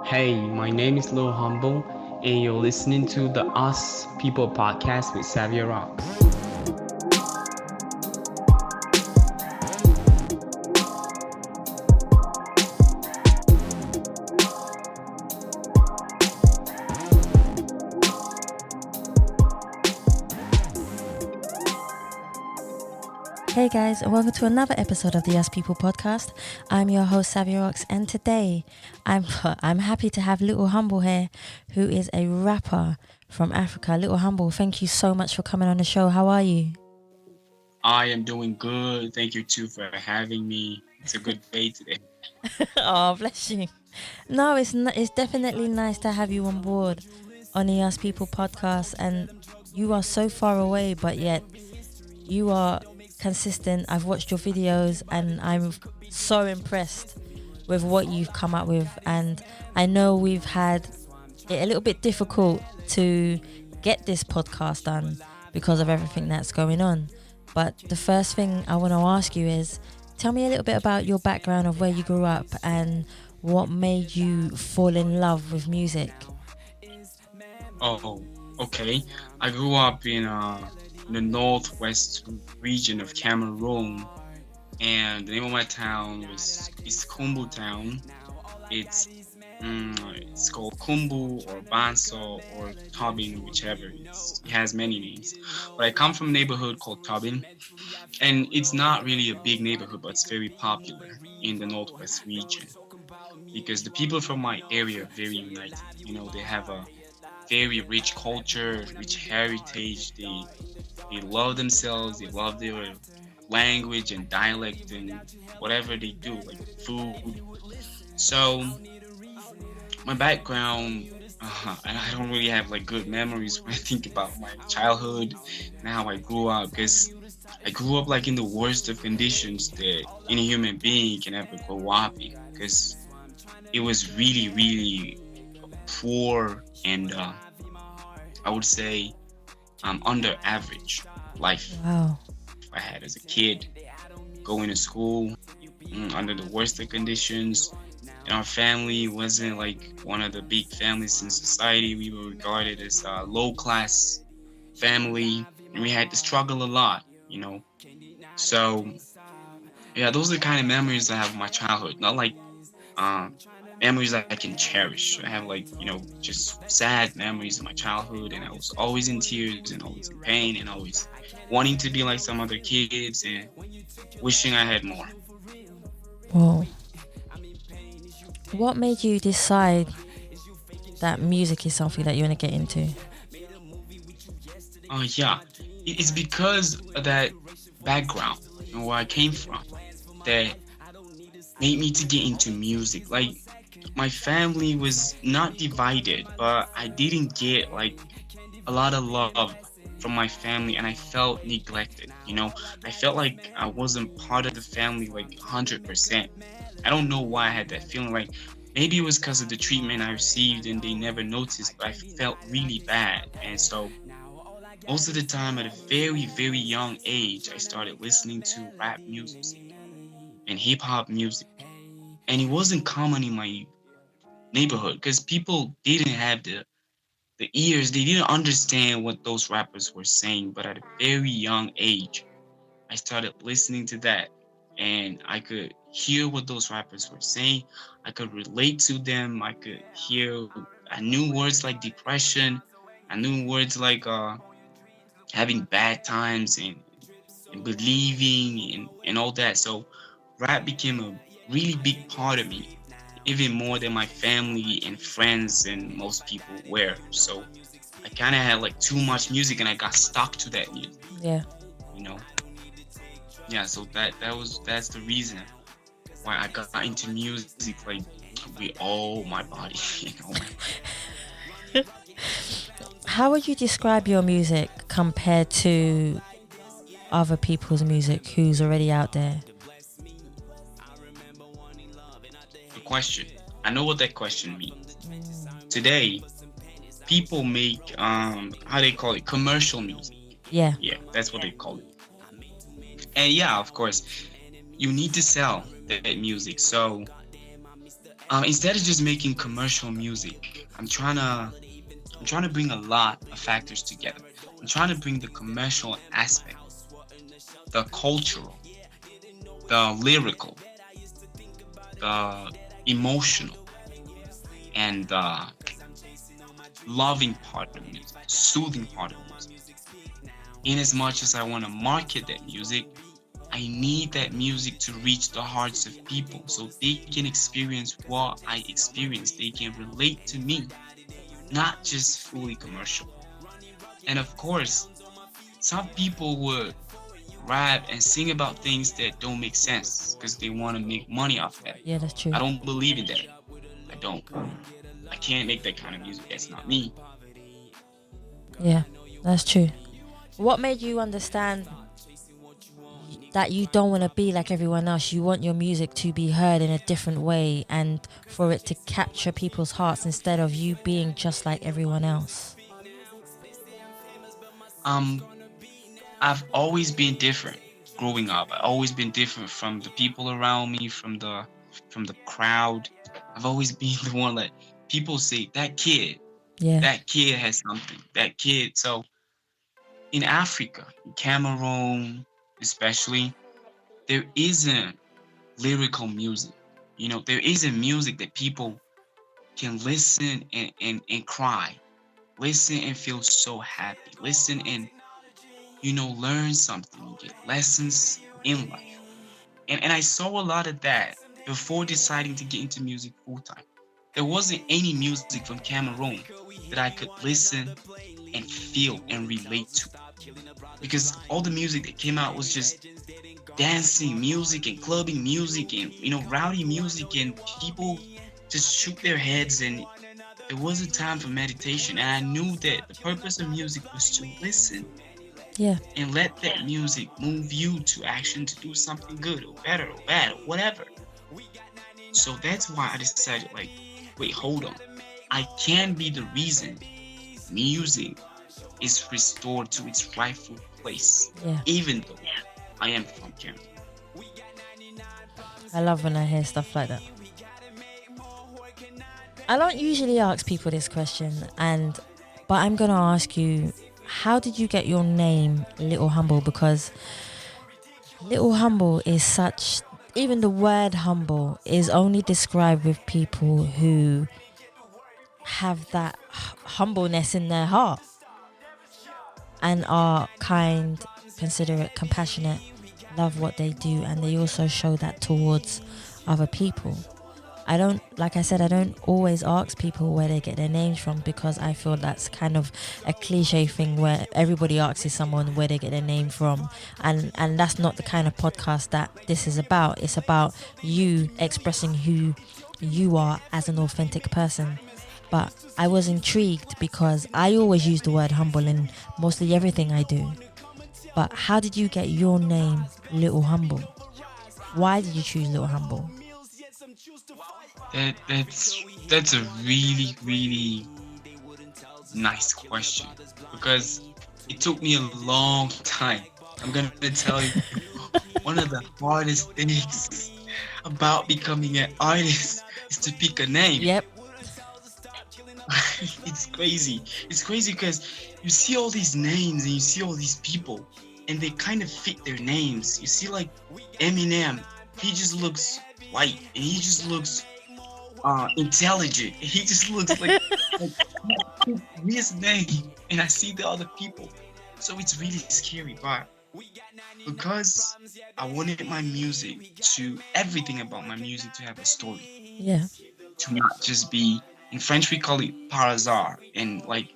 Hey, my name is Lill Humble, and you're listening to the Us People podcast with Xavier Rocks. Hey guys, and welcome to another episode of the Us People podcast. I'm your host Xavier Rocks, and today I'm happy to have Lill Humble here, who is a rapper from Africa. Lill Humble, thank you so much for coming on the show. How are you? I am doing good. Thank you too for having me. It's a good day today. Oh, bless you. No, it's definitely nice to have you on board on the Us People podcast, and you are so far away, but yet you are consistent. I've watched your videos and I'm so impressed with what you've come up with, and I know we've had it a little bit difficult to get this podcast done because of everything that's going on. But the first thing I want to ask you is, tell me a little bit about your background of where you grew up and what made you fall in love with music. Oh, okay. I grew up in the northwest region of Cameroon, and the name of my town is Kumbu town. It's it's called Kumbu or Banso or Tobin, whichever. It has many names. But I come from a neighborhood called Tobin, and it's not really a big neighborhood, but it's very popular in the northwest region because the people from my area are very united. You know, they have a very rich culture, rich heritage. They love themselves. They love their language and dialect and whatever they do, like food. So my background, and I don't really have like good memories when I think about my childhood and how I grew up, because I grew up like in the worst of conditions that any human being can ever grow up in, because it was really, really poor and I would say under average life Wow. I had as a kid, going to school under the worst of conditions. And our family wasn't like one of the big families in society. We were regarded as a low class family, and we had to struggle a lot, you know. So yeah, those are the kind of memories I have of my childhood. Not like um, memories that I can cherish. I have like, just sad memories of my childhood, and I was always in tears and always in pain and always wanting to be like some other kids and wishing I had more. Whoa. What made you decide that music is something that you want to get into? Yeah, it's because of that background and where I came from that made me to get into music. Like, my family was not divided, but I didn't get like a lot of love from my family, and I felt neglected. I felt like I wasn't part of the family like 100%. I don't know why I had that feeling. Like, maybe it was because of the treatment I received and they never noticed, but I felt really bad. And so most of the time at a very, very young age, I started listening to rap music and hip hop music. And it wasn't common in my neighborhood because people didn't have the ears. They didn't understand what those rappers were saying. But at a very young age, I started listening to that, and I could hear what those rappers were saying. I could relate to them. I knew words like depression. I knew words like having bad times and believing and all that. So rap became a really big part of me, even more than my family and friends and most people were. So I kind of had like too much music, and I got stuck to that music. Yeah. You know. Yeah. So that's the reason why I got into music like with all my body. How would you describe your music compared to other people's music who's already out there? The question. I know what that question means. Today, people make how they call it, commercial music. Yeah. Yeah, that's what they call it. And yeah, of course, you need to sell that music. So Instead of just making commercial music, I'm trying to bring a lot of factors together. I'm trying to bring the commercial aspect, the cultural, the lyrical, the emotional, and the loving part of music, soothing part of music. In as much as I want to market that music, I need that music to reach the hearts of people so they can experience what I experience. They can relate to me, not just fully commercial. And of course, some people would rap and sing about things that don't make sense because they want to make money off that. Yeah, that's true. I don't believe in that. I don't. I can't make that kind of music. That's not me. Yeah, that's true. What made you understand that you don't want to be like everyone else? You want your music to be heard in a different way and for it to capture people's hearts instead of you being just like everyone else. Um, I've always been different growing up. I've always been different from the people around me, from the crowd. I've always been the one that people say Yeah. that kid has something. That kid. So in Africa, in Cameroon especially, there isn't lyrical music. There isn't music that people can listen and cry, listen and feel so happy, listen and learn something, get lessons in life. And I saw a lot of that before deciding to get into music full time. There wasn't any music from Cameroon that I could listen and feel and relate to. Because all the music that came out was just dancing music and clubbing music and rowdy music, and people just shook their heads, and there wasn't time for meditation. And I knew that the purpose of music was to listen Yeah. and let that music move you to action to do something good or better or bad or whatever. So that's why I decided, like, wait, hold on. I can be the reason music is restored to its rightful place, Yeah. even though I am from Cameroon. I love when I hear stuff like that. I don't usually ask people this question, but I'm gonna ask you, how did you get your name Lill Humble? Because Lill Humble is such, even the word humble is only described with people who have that humbleness in their heart and are kind, considerate, compassionate, love what they do, and they also show that towards other people. Like I said, I don't always ask people where they get their names from, because I feel that's kind of a cliche thing where everybody asks someone where they get their name from, and that's not the kind of podcast that this is about. It's about you expressing who you are as an authentic person. But I was intrigued because I always use the word humble in mostly everything I do. But how did you get your name Lill Humble? Why did you choose Lill Humble? That's a really, really nice question, because it took me a long time. I'm gonna tell you, one of the hardest things about becoming an artist is to pick a name. Yep. It's crazy. It's crazy because you see all these names and you see all these people, and they kind of fit their names. You see, like Eminem, he just looks white and he just looks intelligent. He just looks like his name, and I see the other people, so it's really scary. But because I wanted my music to, everything about my music to have a story, Yeah. to not just be, in French we call it par hasard, and like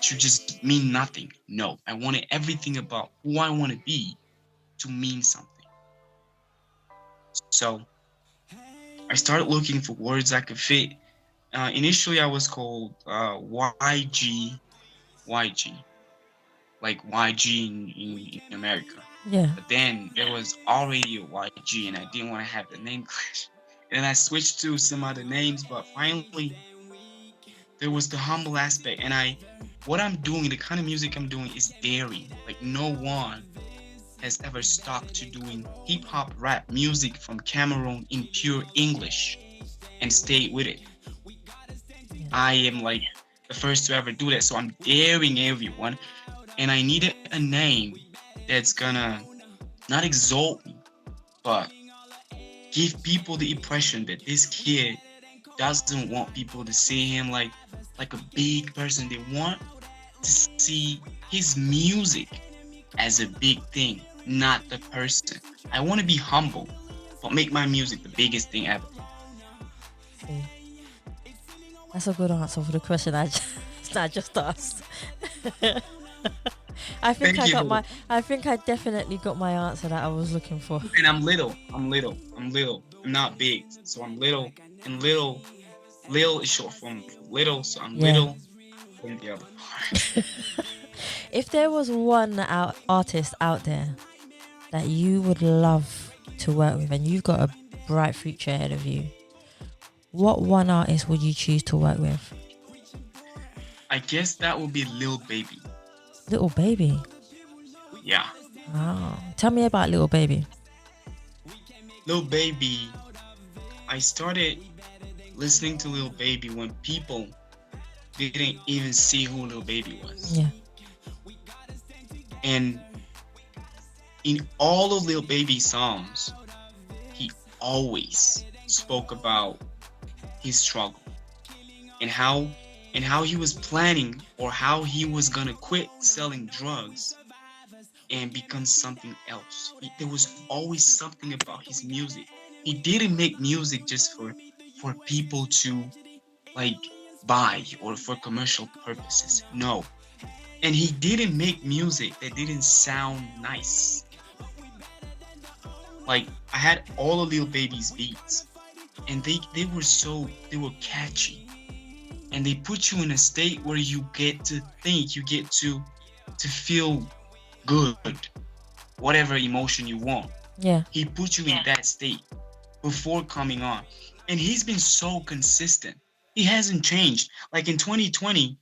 to just mean nothing. No, I wanted everything about who I want to be to mean something. So I started looking for words I could fit. Initially, I was called YG, like YG in America. Yeah. But then there was already a YG, and I didn't want to have the name clash. And I switched to some other names, but finally there was the humble aspect. And what I'm doing, the kind of music I'm doing is daring. Like no one has ever stuck to doing hip hop rap music from Cameroon in pure English. and stayed with it. I am like the first to ever do that, so I'm daring everyone, and I needed a name that's gonna not exalt me, but give people the impression that this kid doesn't want people to see him like a big person. They want to see his music as a big thing, not the person. I want to be humble, but make my music the biggest thing ever. That's a good answer for the question I just asked. I think I think I definitely got my answer that I was looking for. And I'm little. I'm not big, so I'm little. And Lill is short from little, so I'm little from the other part. If there was one artist out there that you would love to work with, and you've got a bright future ahead of you, what one artist would you choose to work with? I guess that would be Lill Baby. Lill Baby? Yeah. Oh, tell me about Lill Baby. Lill Baby, I started listening to Lill Baby when people didn't even see who Lill Baby was. Yeah. And in all of Lill Baby's songs, he always spoke about his struggle and how he was planning, or how he was gonna quit selling drugs and become something else. There was always something about his music. He didn't make music just for people to like buy or for commercial purposes. No. And he didn't make music that didn't sound nice. Like, I had all of Lill Baby's beats, and they were catchy. And they put you in a state where you get to think, you get to feel good, whatever emotion you want. Yeah. He put you in that state before coming on. And he's been so consistent. He hasn't changed. Like in 2020,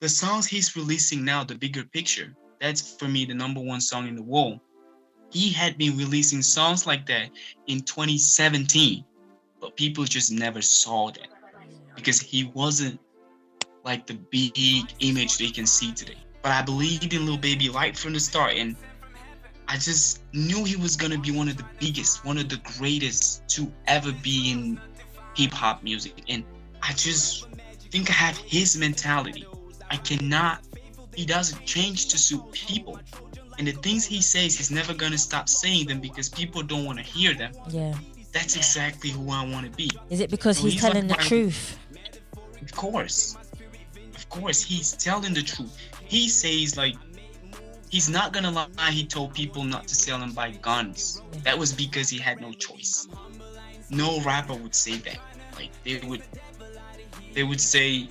the songs he's releasing now, The Bigger Picture, that's for me the #1 song in the world. He had been releasing songs like that in 2017, but people just never saw that because he wasn't like the big image they can see today. But I believed in Lill Baby right from the start, and I just knew he was gonna be one of the biggest, one of the greatest to ever be in hip-hop music. And I just think I have his mentality. He doesn't change to suit people. And the things he says, he's never gonna stop saying them because people don't want to hear them. Yeah. That's exactly who I want to be. Is it because he's telling like the truth? Of course, he's telling the truth. He says, like, he's not gonna lie. He told people not to sell and buy guns. That was because he had no choice. No rapper would say that. Like, they would say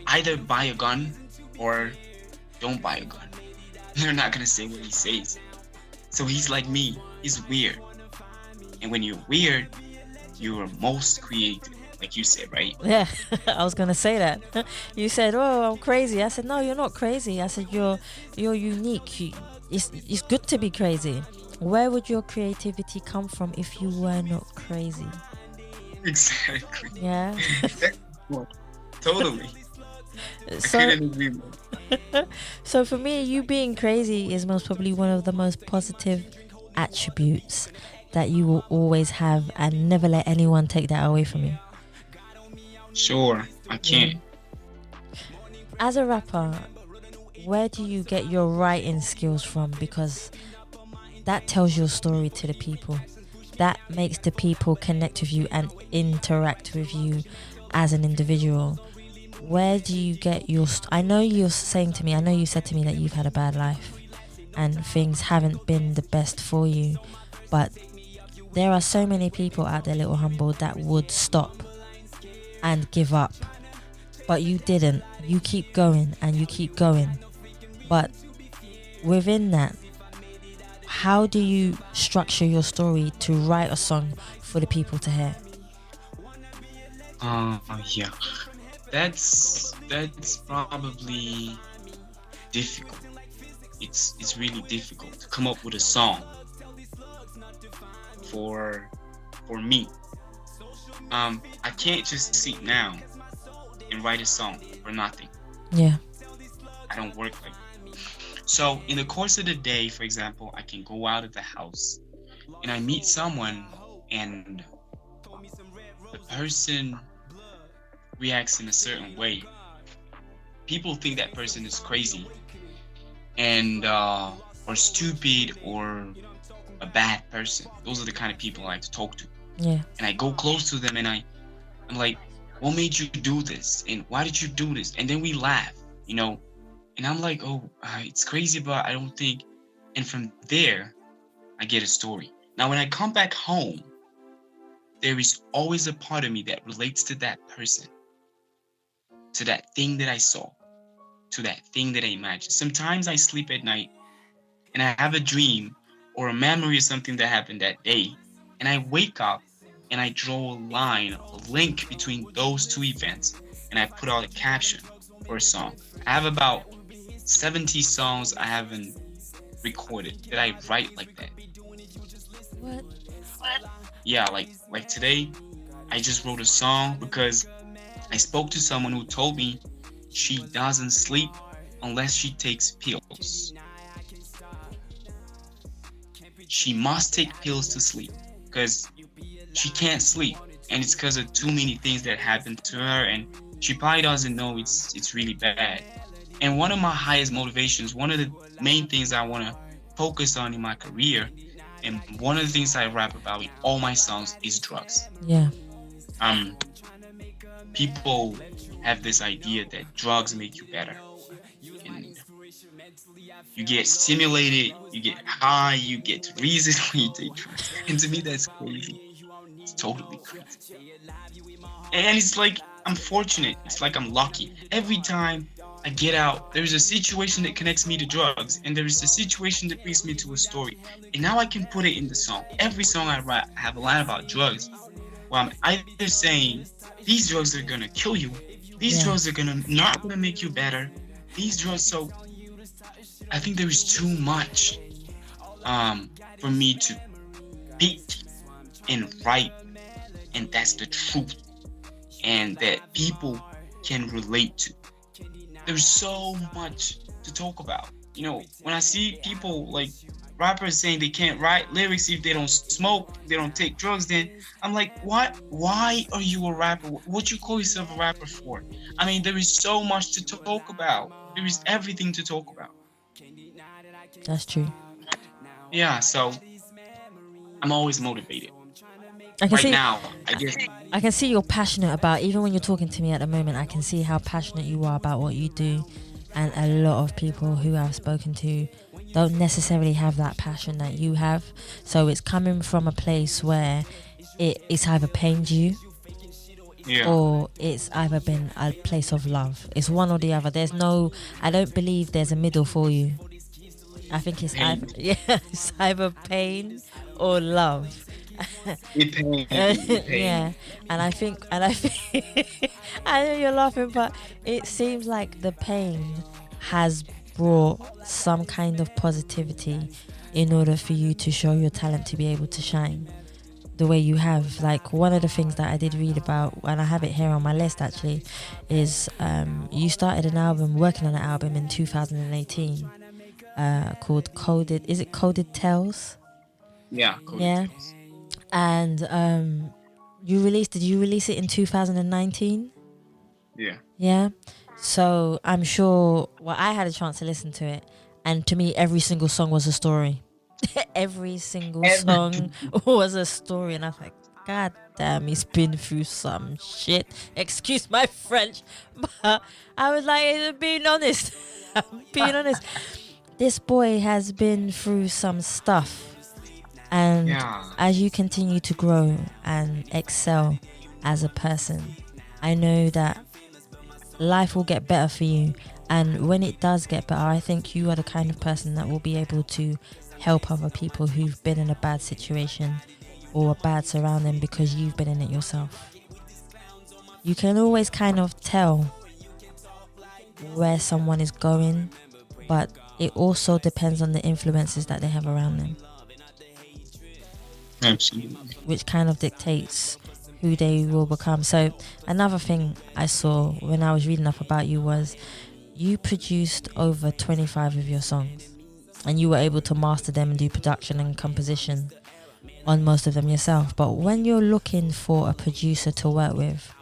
either buy a gun or don't buy a gun. They're not gonna say what he says. So he's like me. He's weird. And when you're weird, you're most creative, like you said, right? Yeah, I was gonna say that. You said, "Oh, I'm crazy." I said, "No, you're not crazy." I said, "You're unique. It's good to be crazy." Where would your creativity come from if you were not crazy? Exactly. Yeah. Totally. So, I couldn't agree more. So for me, you being crazy is most probably one of the most positive attributes that you will always have, and never let anyone take that away from you. Sure, I can't. As a rapper, where do you get your writing skills from? Because that tells your story to the people. That makes the people connect with you and interact with you as an individual. Where do you get your... I know you said to me that you've had a bad life and things haven't been the best for you, but there are so many people out there, Lill Humble, that would stop and give up, but you didn't. You keep going and you keep going. But within that, how do you structure your story to write a song for the people to hear? Yeah, that's probably difficult. It's really difficult to come up with a song for me. I can't just sit now and write a song for nothing. Yeah. I don't work like that. So in the course of the day, for example, I can go out of the house and I meet someone and the person reacts in a certain way. People think that person is crazy and or stupid or a bad person. Those are the kind of people I like to talk to. Yeah. And I go close to them and I'm like, what made you do this? And why did you do this? And then we laugh, you know. And I'm like, oh, it's crazy, but I don't think. And from there, I get a story. Now, when I come back home, there is always a part of me that relates to that person, to that thing that I saw, to that thing that I imagined. Sometimes I sleep at night and I have a dream or a memory of something that happened that day. And I wake up and I draw a line, a link between those two events. And I put out a caption for a song. I have about 70 songs I haven't recorded that I write like that. What? Yeah, like today, I just wrote a song because I spoke to someone who told me she doesn't sleep unless she takes pills. She must take pills to sleep because she can't sleep, and it's because of too many things that happened to her, and she probably doesn't know it's really bad. And one of my highest motivations, one of the main things I want to focus on in my career, and one of the things I rap about in all my songs is drugs. Yeah. People have this idea that drugs make you better. And you get stimulated, you get high, you get reason when you take drugs. And to me, that's crazy. It's totally crazy. And it's like, I'm fortunate. It's like I'm lucky. Every time I get out, there's a situation that connects me to drugs, and there's a situation that brings me to a story. And now I can put it in the song. Every song I write, I have a line about drugs. Well, I'm either saying, these drugs are gonna kill you. These drugs are not gonna make you better. These drugs, so I think there is too much for me to speak and write, and that's the truth, and that people can relate to. There's so much to talk about. You know, when I see people like rappers saying they can't write lyrics if they don't smoke, they don't take drugs, then I'm like, what? Why are you a rapper? What you call yourself a rapper for? I mean, there is so much to talk about. There is everything to talk about. That's true. Yeah, so I'm always motivated. I can see you're passionate about, even when you're talking to me at the moment, I can see how passionate you are about what you do. And a lot of people who I've spoken to don't necessarily have that passion that you have. So it's coming from a place where it's either pained you, or it's either been a place of love. It's one or the other. I don't believe there's a middle for you. I think it's it's either pain or love. Yeah, and I think I know you're laughing, but it seems like the pain has brought some kind of positivity in order for you to show your talent to be able to shine the way you have. Like, one of the things that I did read about, and I have it here on my list actually, is you started working on an album in 2018 called Coded. Is it Coded Tales? Yeah. Coded Tales. And did you release it in 2019? Yeah. So I'm sure, I had a chance to listen to it, and to me every single song was a story. Every single song was a story, and I was like, God damn, he's been through some shit. Excuse my French, but I was like, being honest. Being honest. This boy has been through some stuff. And as you continue to grow and excel as a person, I know that life will get better for you. And when it does get better, I think you are the kind of person that will be able to help other people who've been in a bad situation or a bad surrounding because you've been in it yourself. You can always kind of tell where someone is going, but it also depends on the influences that they have around them. Absolutely. Which kind of dictates who they will become. So another thing I saw when I was reading up about you was you produced over 25 of your songs, and you were able to master them and do production and composition on most of them yourself. But when you're looking for a producer to work with,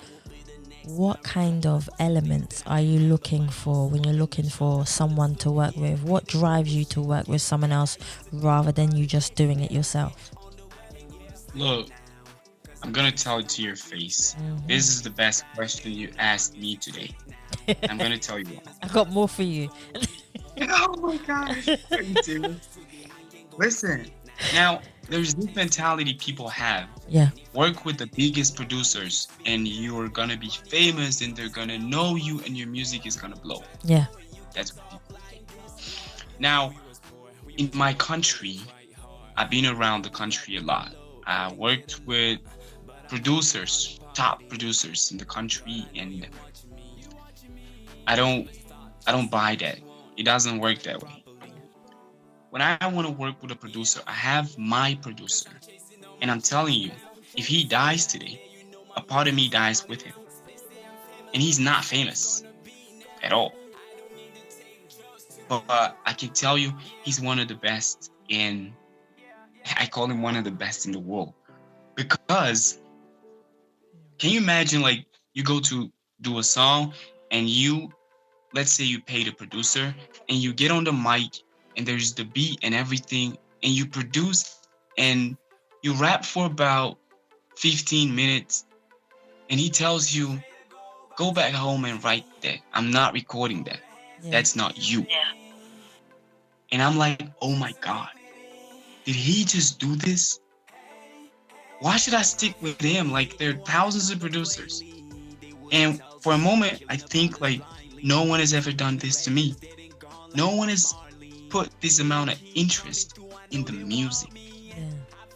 what kind of elements are you looking for when you're looking for someone to work with? What drives you to work with someone else rather than you just doing it yourself? Look, I'm gonna tell it to your face. This is the best question you asked me today. I'm gonna tell you why. I got more for you. Oh my gosh. You do. Listen, now there's this mentality people have. Yeah. Work with the biggest producers and you're gonna be famous and they're gonna know you and your music is gonna blow. Yeah. That's what people think. Now, in my country, I've been around the country a lot. I worked with producers, top producers in the country, and I don't buy that. It doesn't work that way. When I want to work with a producer, I have my producer. And I'm telling you, if he dies today, a part of me dies with him. And he's not famous at all. But I can tell you, he's one of the best I call him one of the best in the world. Because, can you imagine, like, you go to do a song and let's say you pay the producer and you get on the mic and there's the beat and everything and you produce and you rap for about 15 minutes and he tells you, go back home and write that. I'm not recording that. Yeah. That's not you. Yeah. And I'm like, oh my God, did he just do this? Why should I stick with him? Like, there are thousands of producers. And for a moment, I think like, no one has ever done this to me. No one has put this amount of interest in the music,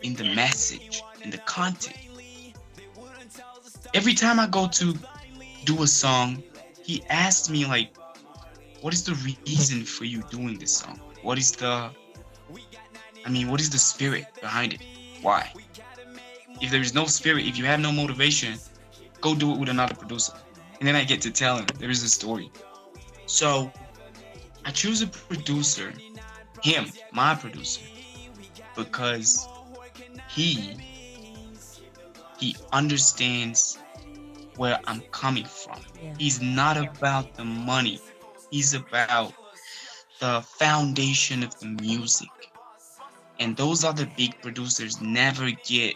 in the message, in the content. Every time I go to do a song, he asks me like, what is the reason for you doing this song? What is the spirit behind it? Why? If there is no spirit, if you have no motivation, go do it with another producer. And then I get to tell him there is a story. So I choose a producer, my producer, because he understands where I'm coming from. Yeah. He's not about the money. He's about the foundation of the music. And those other big producers never get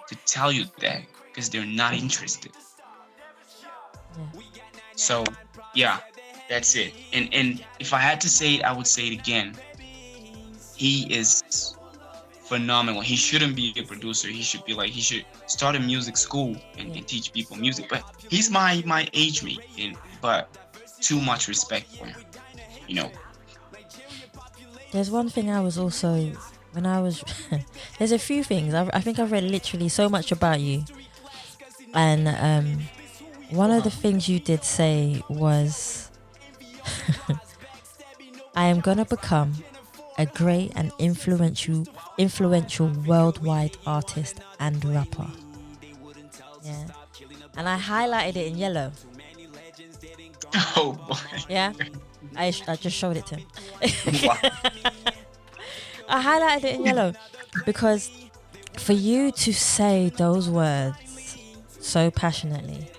to tell you that because they're not interested. Yeah. So, yeah, that's it. And if I had to say it, I would say it again. He is phenomenal. He shouldn't be a producer. He should start a music school and teach people music. But he's my age mate, but too much respect for him, you know. There's one thing I was also, when I was, there's a few things. I think I've read literally so much about you. And one of the things you did say was, I am going to become a great and influential worldwide artist and rapper. Yeah. And I highlighted it in yellow. Oh boy. Yeah. I just showed it to him. Wow. I highlighted it in yellow because for you to say those words so passionately,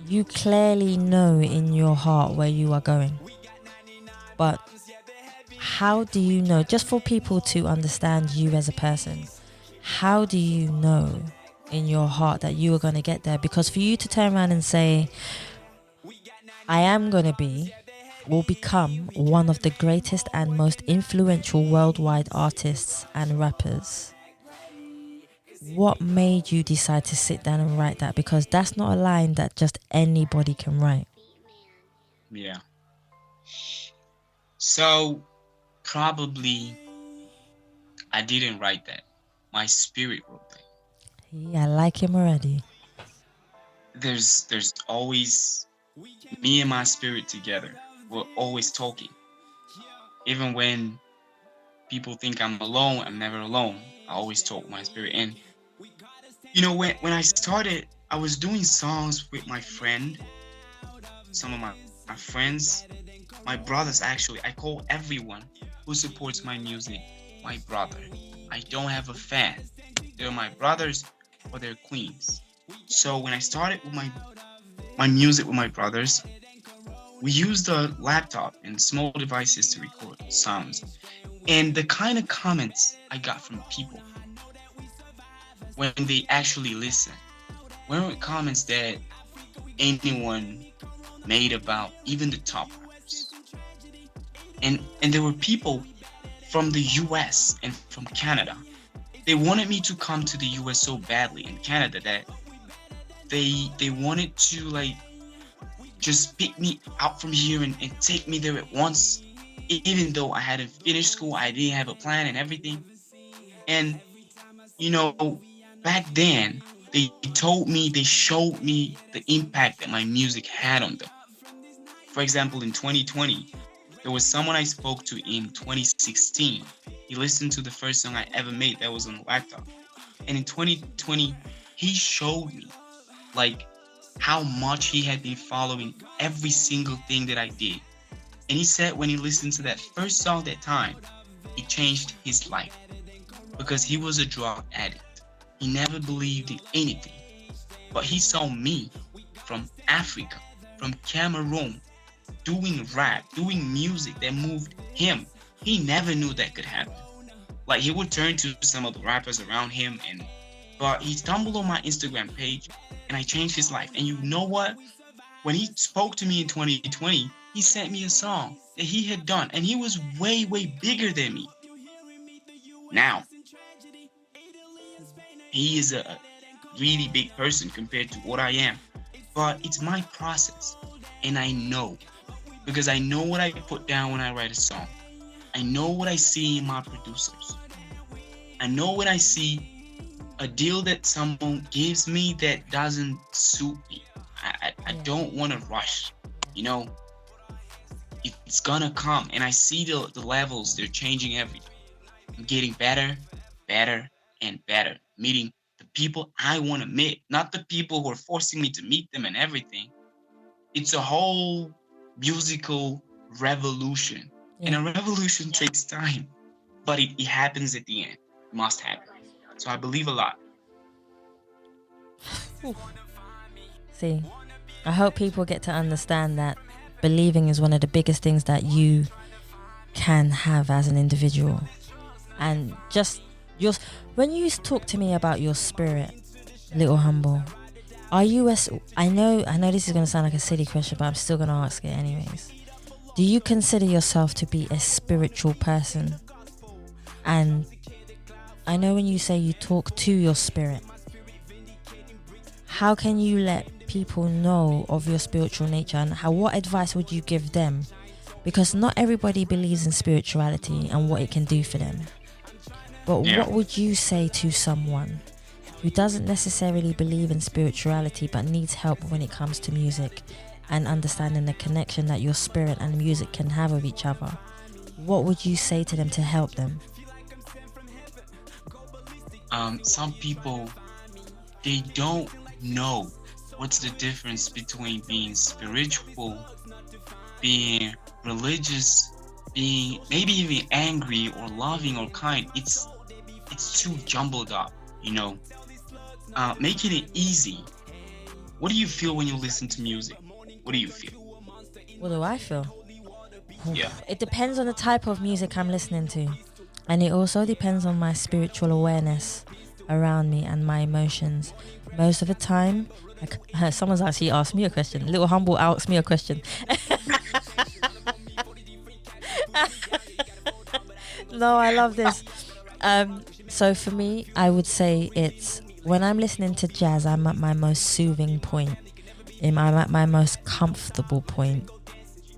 you clearly know in your heart where you are going. But how do you know, just for people to understand you as a person, how do you know in your heart that you are going to get there? Because for you to turn around and say, I am going to will become one of the greatest and most influential worldwide artists and rappers. What made you decide to sit down and write that? Because that's not a line that just anybody can write. Yeah. So, probably I didn't write that. My spirit wrote that. Yeah, I like him already. There's always me and my spirit together. We're always talking. Even when people think I'm alone, I'm never alone. I always talk with my spirit. And When I started, I was doing songs with my friend, some of my friends, my brothers actually. I call everyone who supports my music my brother. I don't have a fan. They're my brothers or they're queens. So when I started with my music with my brothers, we used a laptop and small devices to record sounds. And the kind of comments I got from people when they actually listen weren't comments that anyone made about even the top rappers. And there were people from the US and from Canada. They wanted me to come to the US so badly in Canada that they wanted to like just pick me out from here and take me there at once, even though I hadn't finished school, I didn't have a plan and everything. And you know, back then they showed me the impact that my music had on them. For example, in 2020, there was someone I spoke to in 2016. He listened to the first song I ever made that was on the laptop. And in 2020, he showed me like how much he had been following every single thing that I did. And he said when he listened to that first song that time, it changed his life because he was a drug addict. He never believed in anything. But he saw me from Africa, from Cameroon, doing rap, doing music that moved him. He never knew that could happen. Like he would turn to some of the rappers around him but he stumbled on my Instagram page and I changed his life. And you know what? When he spoke to me in 2020, he sent me a song that he had done and he was way, way bigger than me. Now, he is a really big person compared to what I am, but it's my process. And I know, because I know what I put down when I write a song. I know what I see in my producers. I know when I see a deal that someone gives me that doesn't suit me. I don't want to rush, It's gonna come, and I see the levels, they're changing every day. I'm getting better, better, and better, meeting the people I want to meet, not the people who are forcing me to meet them and everything. It's a whole musical revolution. And a revolution takes time, but it happens at the end. It must happen. So I believe a lot. See, I hope people get to understand that believing is one of the biggest things that you can have as an individual. And just when you talk to me about your spirit, Lill Humble, are you I know this is going to sound like a silly question, but I'm still going to ask it anyways. Do you consider yourself to be a spiritual person? And I know when you say you talk to your spirit, how can you let people know of your spiritual nature, and what advice would you give them? Because not everybody believes in spirituality and what it can do for them. But what would you say to someone who doesn't necessarily believe in spirituality but needs help when it comes to music and understanding the connection that your spirit and music can have with each other? What would you say to them to help them? Some people, they don't know what's the difference between being spiritual, being religious, being maybe even angry or loving or kind. It's too jumbled up, making it easy. What do you feel when you listen to music? What do you feel? What do I feel? Yeah. It depends on the type of music I'm listening to. And it also depends on my spiritual awareness around me and my emotions. Most of the time, someone's actually asked me a question. Lill Humble asked me a question. No, I love this. So for me, I would say it's when I'm listening to jazz, I'm at my most soothing point. I'm at my most comfortable point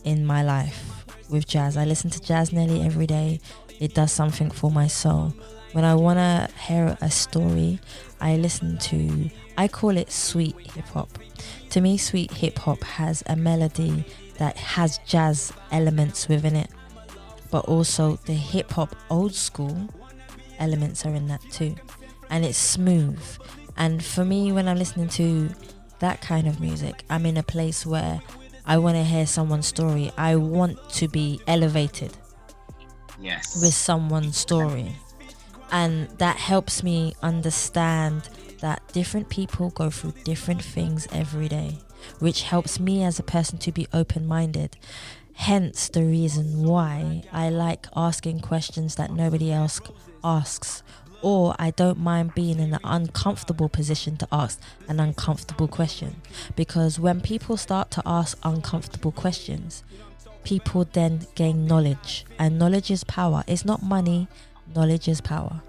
in my life with jazz. I listen to jazz nearly every day. It does something for my soul. When I want to hear a story, I call it sweet hip hop. To me, sweet hip hop has a melody that has jazz elements within it, but also the hip hop old school elements are in that too. And it's smooth. And for me, when I'm listening to that kind of music, I'm in a place where I want to hear someone's story. I want to be elevated Yes. with someone's story. And that helps me understand that different people go through different things every day, which helps me as a person to be open-minded. Hence the reason why I like asking questions that nobody else asks, or I don't mind being in an uncomfortable position to ask an uncomfortable question. Because when people start to ask uncomfortable questions, people then gain knowledge, and knowledge is power. It's not money, knowledge is power.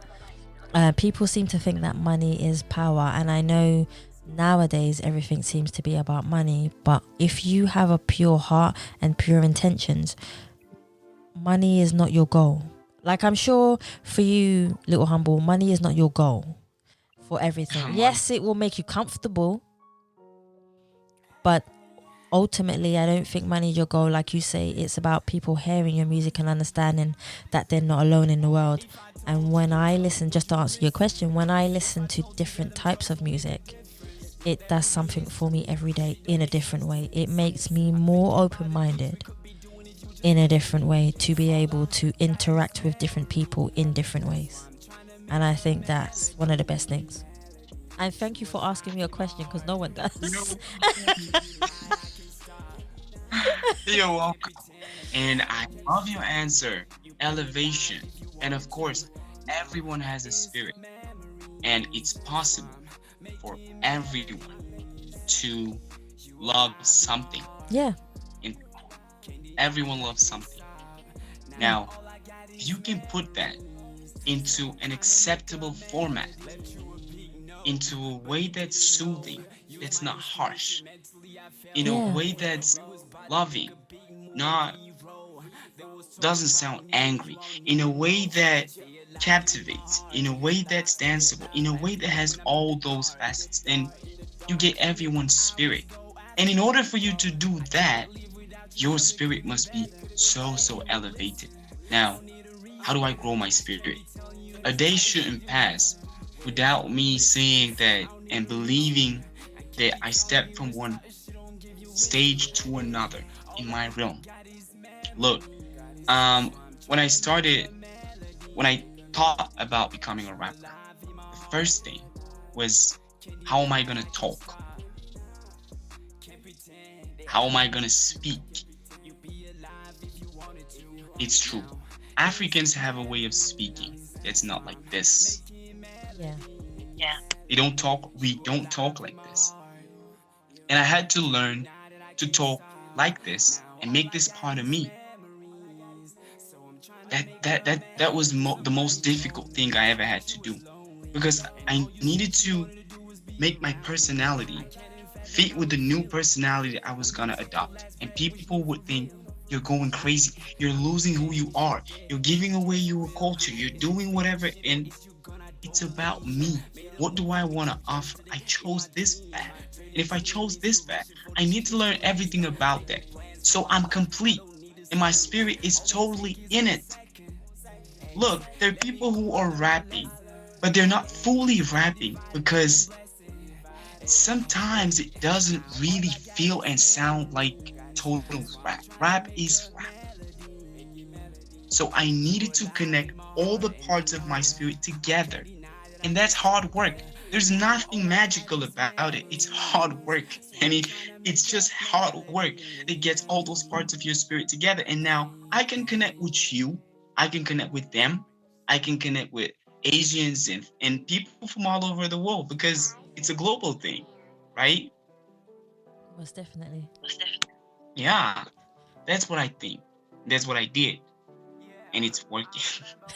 People seem to think that money is power, and I know nowadays everything seems to be about money, but if you have a pure heart and pure intentions, money is not your goal. Like, I'm sure for you, Lill Humble, money is not your goal for everything. Yes, it will make you comfortable, but ultimately I don't think money is your goal. Like you say, it's about people hearing your music and understanding that they're not alone in the world. And when I listen, just to answer your question, when I listen to different types of music, it does something for me every day in a different way. It makes me more open-minded in a different way to be able to interact with different people in different ways. And I think that's one of the best things. And thank you for asking me a question, because no one does. You're welcome. And I love your answer. Elevation. And of course, everyone has a spirit. And it's possible for everyone to love something. Yeah. And everyone loves something. Now, if you can put that into an acceptable format, into a way that's soothing, that's not harsh, in a way that's loving, not doesn't sound angry, in a way that captivates, in a way that's danceable, in a way that has all those facets, then you get everyone's spirit. And in order for you to do that, your spirit must be so elevated. Now, how do I grow my spirit? A day shouldn't pass without me saying that and believing that I step from one stage to another in my realm. Look, when I thought about becoming a rapper, the first thing was, how am I gonna talk? How am I gonna speak? It's true. Africans have a way of speaking that's not like this. Yeah. We don't talk like this. And I had to learn to talk like this and make this part of me. That was the most difficult thing I ever had to do, because I needed to make my personality fit with the new personality I was gonna adopt. And people would think, you're going crazy, you're losing who you are, you're giving away your culture, you're doing whatever. And it's about me. What do I want to offer? I chose this path. And if I chose this path, I need to learn everything about that, so I'm complete and my spirit is totally in it. Look, there are people who are rapping, but they're not fully rapping, because sometimes it doesn't really feel and sound like total rap. Rap is rap. So I needed to connect all the parts of my spirit together. And that's hard work. There's nothing magical about it. It's hard work. And it's just hard work that gets all those parts of your spirit together. And now I can connect with you. I can connect with them. I can connect with Asians and people from all over the world, because it's a global thing, right? Most definitely. Yeah, that's what I think. That's what I did. And it's working.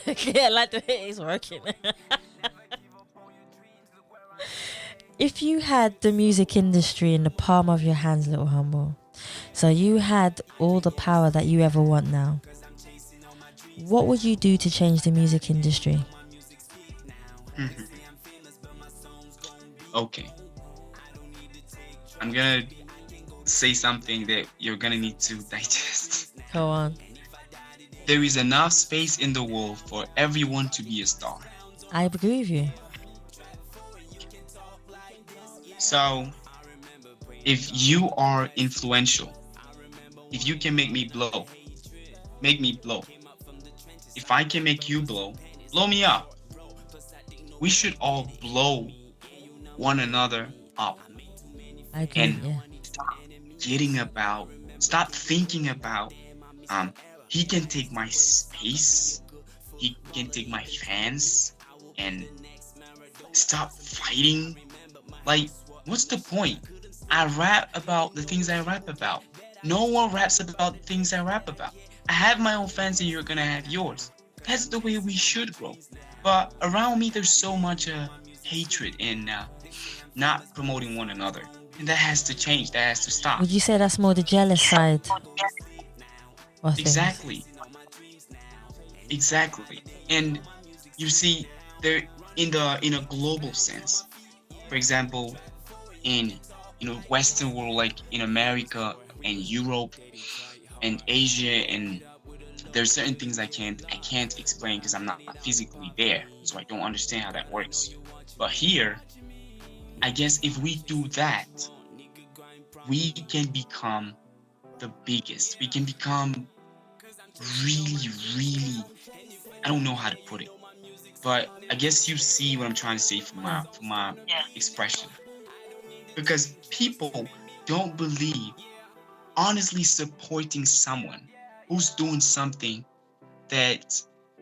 Yeah, I like the way it's working. If you had the music industry in the palm of your hands, Lill Humble, so you had all the power that you ever want now, what would you do to change the music industry? Okay. I'm gonna say something that you're gonna need to digest. Go on. There is enough space in the world for everyone to be a star. I agree with you. So if you are influential, if you can make me blow, make me blow. If I can make you blow me up. We should all blow one another up I agree. and Yeah. stop thinking about, he can take my space, he can take my fans, and stop fighting. Like, what's the point? I rap about the things I rap about. No one raps about the things I rap about. I have my own fans and you're gonna have yours. That's the way we should grow. But around me, there's so much hatred and not promoting one another. And that has to change. That has to stop. Would you say that's more the jealous side? Exactly. Exactly. And you see, there in a global sense. For example, in Western world, like in America and Europe and Asia, and there's certain things I can't explain because I'm not physically there, so I don't understand how that works. But here, I guess if we do that, we can become the biggest. We can become really, really, I don't know how to put it, but I guess you see what I'm trying to say from my expression. Because people don't believe honestly supporting someone who's doing something that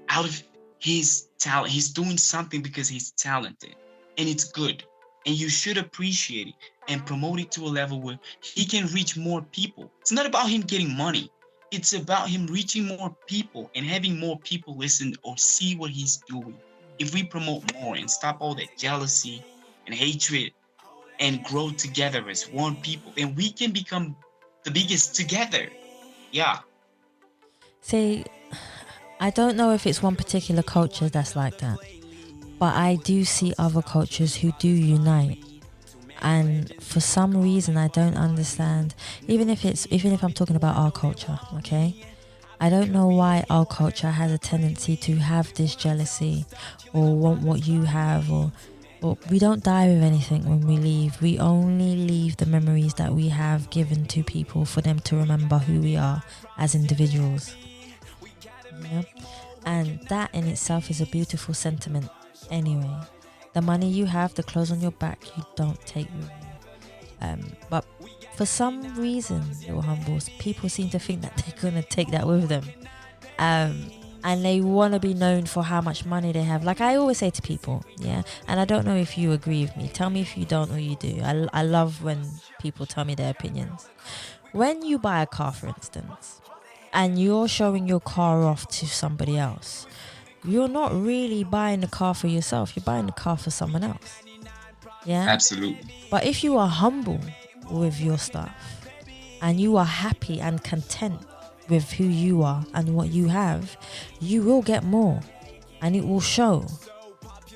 out of his talent, he's doing something because he's talented and it's good, and you should appreciate it and promote it to a level where he can reach more people. It's not about him getting money. It's about him reaching more people and having more people listen or see what he's doing. If we promote more and stop all that jealousy and hatred and grow together as one people, then we can become the biggest together. Yeah. See, I don't know if it's one particular culture that's like that, but I do see other cultures who do unite. And for some reason, I don't understand, even if I'm talking about our culture, okay? I don't know why our culture has a tendency to have this jealousy or want what you have, or we don't die with anything when we leave. We only leave the memories that we have given to people for them to remember who we are as individuals. Yeah? And that in itself is a beautiful sentiment anyway. The money you have, the clothes on your back, you don't take with you. But for some reason, Lill Humbles, people seem to think that they're going to take that with them. And they want to be known for how much money they have. Like I always say to people, yeah, and I don't know if you agree with me. Tell me if you don't or you do. I love when people tell me their opinions. When you buy a car, for instance, and you're showing your car off to somebody else, you're not really buying the car for yourself. You're buying the car for someone else. Yeah? Absolutely. But if you are humble with your stuff and you are happy and content with who you are and what you have, you will get more and it will show.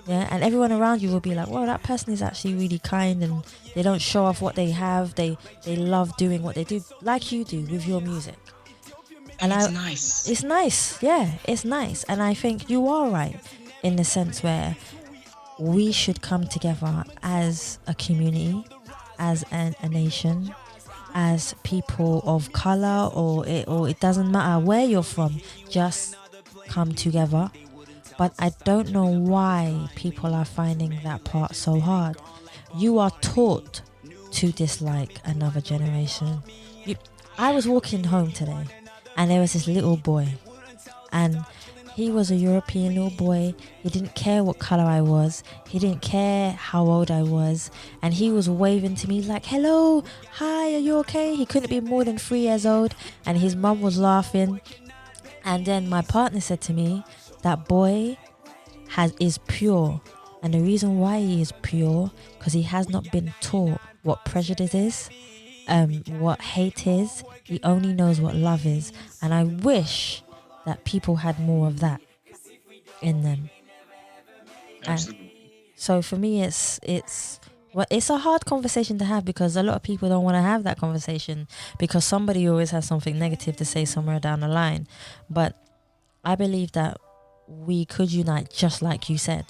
Yeah, and everyone around you will be like, well, that person is actually really kind and they don't show off what they have. They love doing what they do, like you do with your music. And it's nice. It's nice, yeah, it's nice. And I think you are right in the sense where we should come together as a community, as a nation, as people of color, or it doesn't matter where you're from, just come together. But I don't know why people are finding that part so hard. You are taught to dislike another generation. I was walking home today and there was this little boy, and he was a European little boy. He didn't care what color I was. He didn't care how old I was. And he was waving to me like, hello, hi, are you okay? He couldn't be more than 3 years old. And his mum was laughing. And then my partner said to me, that boy is pure. And the reason why he is pure, because he has not been taught what prejudice is, what hate is. He only knows what love is. And I wish that people had more of that in them. Absolutely. And so for me, it's a hard conversation to have, because a lot of people don't want to have that conversation because somebody always has something negative to say somewhere down the line. But I believe that we could unite, just like you said.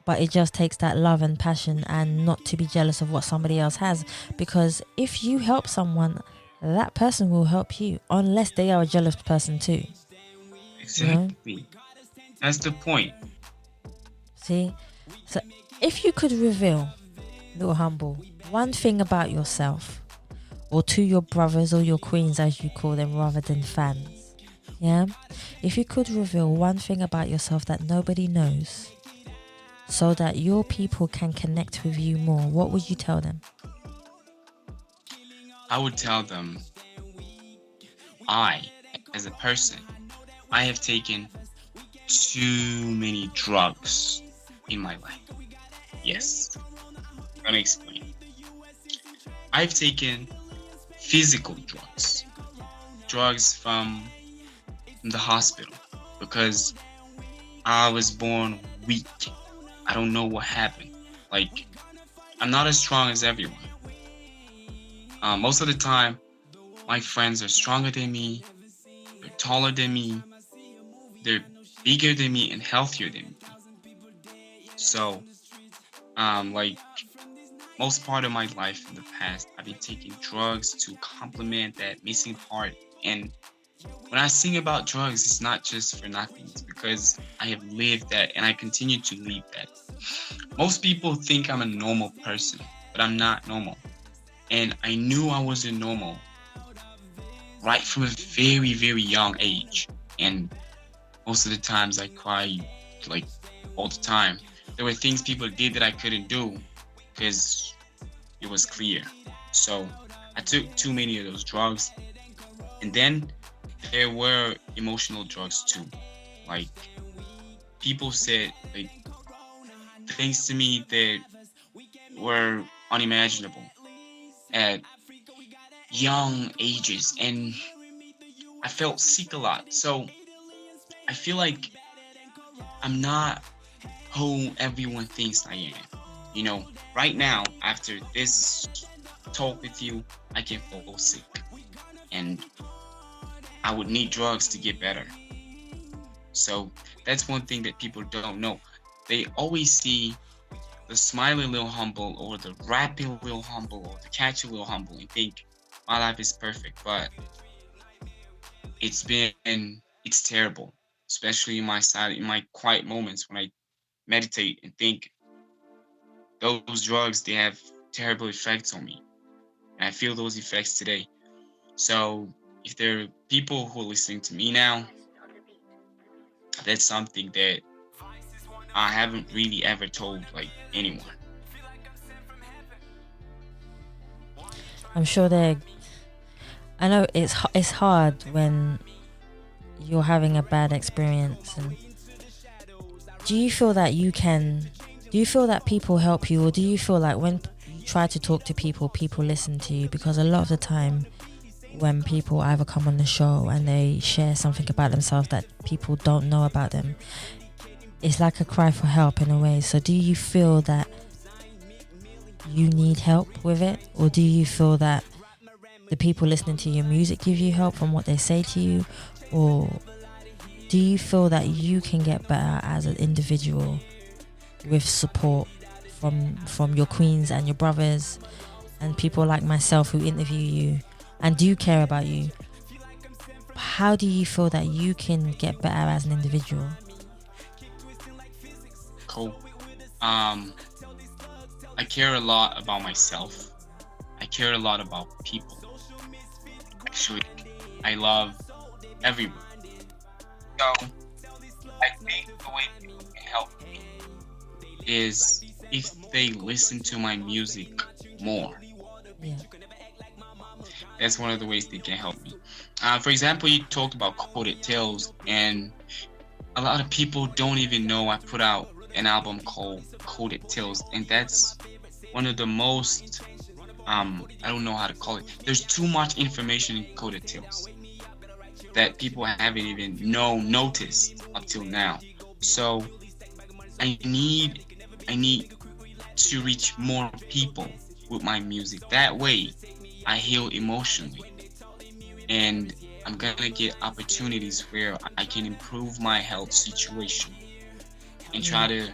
But it just takes that love and passion and not to be jealous of what somebody else has. Because if you help someone, that person will help you, unless they are a jealous person too. Exactly. That's the point. See? So if you could reveal, Lill Humble, one thing about yourself, or to your brothers or your queens as you call them rather than fans, yeah? If you could reveal one thing about yourself that nobody knows, so that your people can connect with you more, what would you tell them? I would tell them, I, as a person, I have taken too many drugs in my life. Yes, I'm gonna explain. I've taken physical drugs from the hospital, because I was born weak. I don't know what happened. Like, I'm not as strong as everyone. Most of the time, my friends are stronger than me, they're taller than me, they're bigger than me and healthier than me. So, like, most part of my life in the past, I've been taking drugs to complement that missing part. And when I sing about drugs, it's not just for nothing. It's because I have lived that and I continue to live that. Most people think I'm a normal person, but I'm not normal. And I knew I wasn't normal right from a very, very young age. And most of the times I cry, like, all the time. There were things people did that I couldn't do because it was clear. So I took too many of those drugs. And then there were emotional drugs too. Like, people said, like, things to me that were unimaginable at young ages, and I felt sick a lot. So I feel like I'm not who everyone thinks I am. You know, right now, after this talk with you, I can fall sick, and I would need drugs to get better. So that's one thing that people don't know. They always see the smiling Lill Humble or the rapping Lill Humble or the catchy Lill Humble and think my life is perfect, but it's terrible, especially in my quiet moments when I meditate and think. Those drugs, they have terrible effects on me, and I feel those effects today. So if there are people who are listening to me now, that's something that I haven't really ever told, like, anyone. I'm sure I know it's hard when you're having a bad experience. And do you feel that people help you, or do you feel like when you try to talk to people listen to you? Because a lot of the time when people either come on the show and they share something about themselves that people don't know about them, it's like a cry for help in a way. So do you feel that you need help with it, or do you feel that the people listening to your music give you help from what they say to you, or do you feel that you can get better as an individual with support from your queens and your brothers and people like myself who interview you and do care about you? How do you feel that you can get better as an individual? Cool. I care a lot about myself. I care a lot about people. Actually, I love everyone. So, I think the way people can help me is if they listen to my music more. Yeah. That's one of the ways they can help me. For example, you talked about Coded Tales, and a lot of people don't even know I put out an album called Coded Tales, and that's one of the most, I don't know how to call it. There's too much information in Coded Tales that people haven't even noticed up till now. So I need to reach more people with my music. That way, I heal emotionally, and I'm gonna get opportunities where I can improve my health situation and try to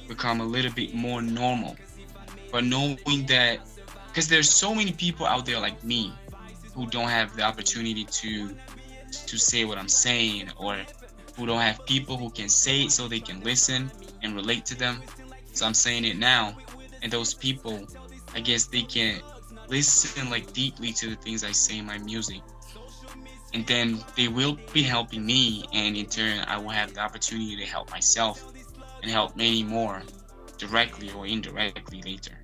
become a little bit more normal. But knowing that, because there's so many people out there like me who don't have the opportunity to say what I'm saying, or who don't have people who can say it so they can listen and relate to them. So I'm saying it now, and those people, I guess they can listen like deeply to the things I say in my music, and then they will be helping me, and in turn I will have the opportunity to help myself and help many more, directly or indirectly, later.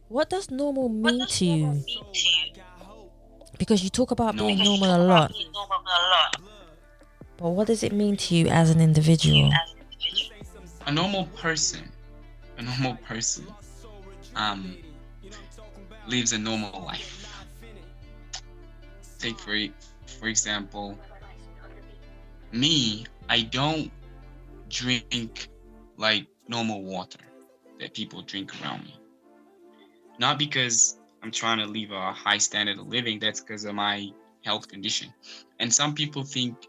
What does normal mean to you? Because you talk about being normal a lot. But what does it mean to you as an individual? A normal person lives a normal life. Take for example, me, I don't drink like normal water that people drink around me. Not because I'm trying to live a high standard of living, that's because of my health condition. And some people think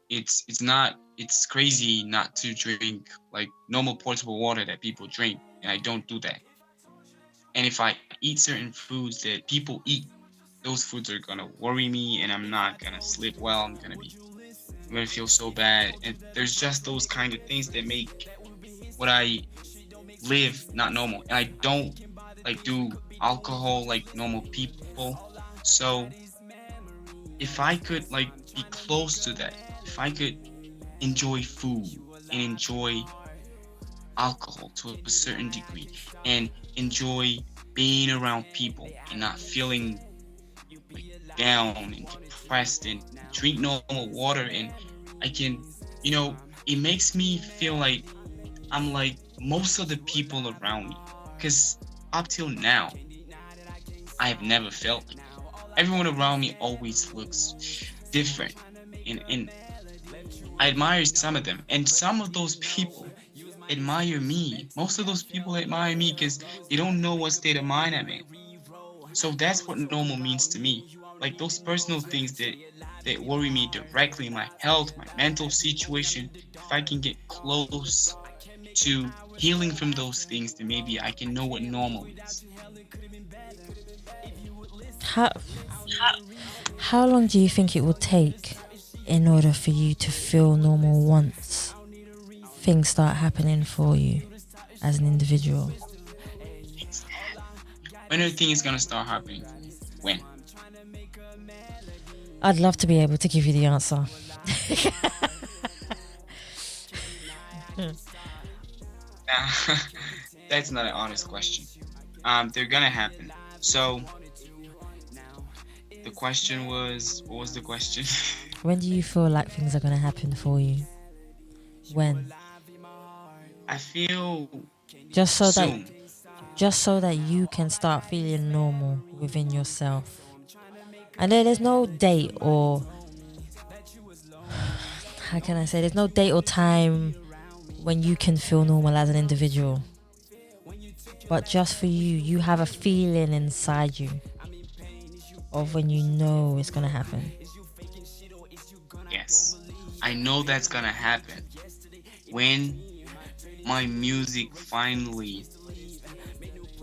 it's crazy not to drink like normal portable water that people drink, and I don't do that. And if I eat certain foods that people eat, those foods are gonna worry me, and I'm not gonna sleep well. I'm gonna feel so bad. And there's just those kind of things that make what I live not normal. And I don't like do alcohol like normal people. So if I could like be close to that, if I could enjoy food and enjoy alcohol to a certain degree, and enjoy being around people and not feeling like down and depressed, and drink normal water, and I can, it makes me feel like I'm like most of the people around me, because up till now I have never felt like everyone around me always looks different, and I admire some of them, and some of those people admire me. Most of those people admire me because they don't know what state of mind I'm in. So that's what normal means to me. Like those personal things that worry me directly, my health, my mental situation. If I can get close to healing from those things, then maybe I can know what normal is. How long do you think it will take in order for you to feel normal once things start happening for you as an individual? When do you think it's gonna start happening for me? When? I'd love to be able to give you the answer. That's not an honest question. They're gonna happen. So the question was, what was the question? When do you feel like things are going to happen for you? When? I feel Just so soon. that you can start feeling normal within yourself. And there's no date, or how can I say, there's no date or time when you can feel normal as an individual. But just for you, you have a feeling inside you of when you know it's gonna happen. Yes, I know that's gonna happen when my music finally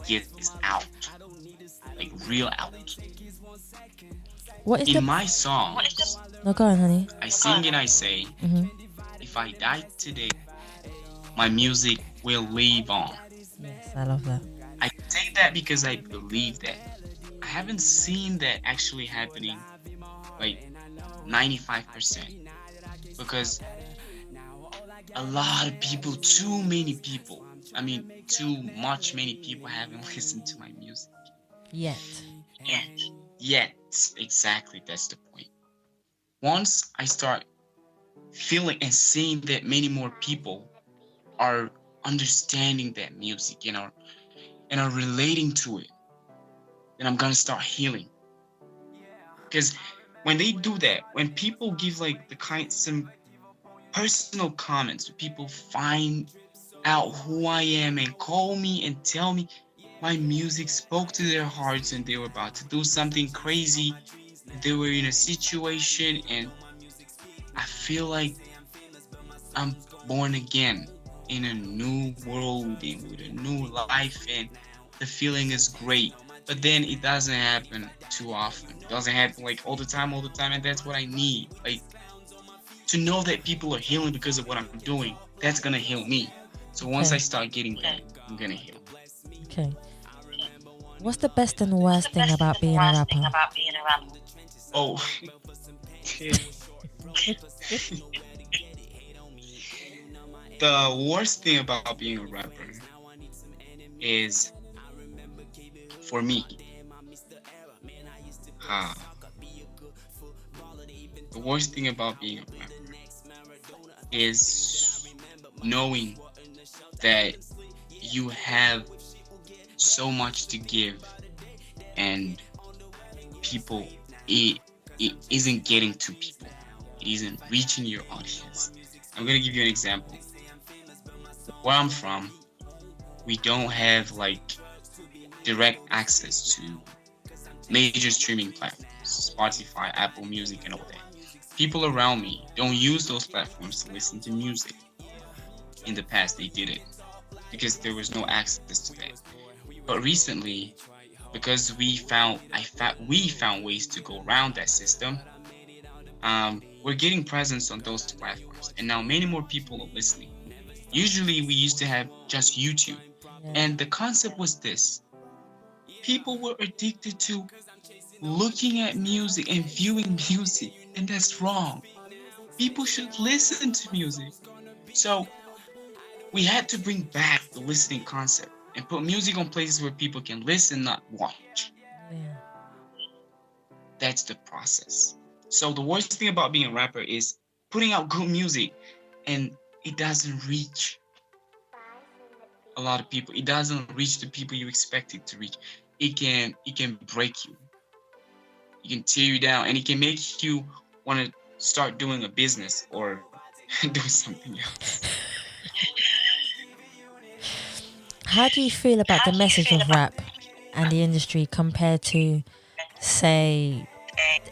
gets out, like real out. What is In my songs, No, go on, honey. I sing and I say, if I die today, my music will live on. Yes, I love that. I say that because I believe that. I haven't seen that actually happening like 95%, because a lot of people, too many people haven't listened to my music yet. Exactly, that's the point. Once I start feeling and seeing that many more people are understanding that music, and are relating to it, then I'm gonna start healing. Because when they do that, when people give like some personal comments, when people find out who I am and call me and tell me my music spoke to their hearts, and they were about to do something crazy, they were in a situation, and I feel like I'm born again. in a new world and with a new life, and the feeling is great. But then it doesn't happen too often. It doesn't happen like all the time, and that's what I need. Like, to know that people are healing because of what I'm doing, that's gonna heal me. So once I Okay. start getting that, I'm gonna heal. Okay. What's the best and worst thing about being a rapper? Oh, the worst thing about being a rapper is, for me, ah, the worst thing about being a rapper is knowing that you have so much to give and people, it, it isn't getting to people. It isn't reaching your audience. I'm gonna give you an example. Where I'm from, we don't have like direct access to major streaming platforms, Spotify, Apple Music, and all that. People around me don't use those platforms to listen to music. In the past, they didn't because there was no access to that. But recently, because we found ways to go around that system, we're getting presence on those platforms, and now many more people are listening. Usually, we used to have just YouTube, and the concept was this: people were addicted to looking at music and viewing music, and that's wrong. People should listen to music. So we had to bring back the listening concept and put music on places where people can listen, not watch. Yeah. That's the process. So the worst thing about being a rapper is putting out good music and it doesn't reach a lot of people. It doesn't reach the people you expect it to reach. It can break you. It can tear you down, and it can make you want to start doing a business or do something else. How do you feel about the message of rap and the industry compared to, say,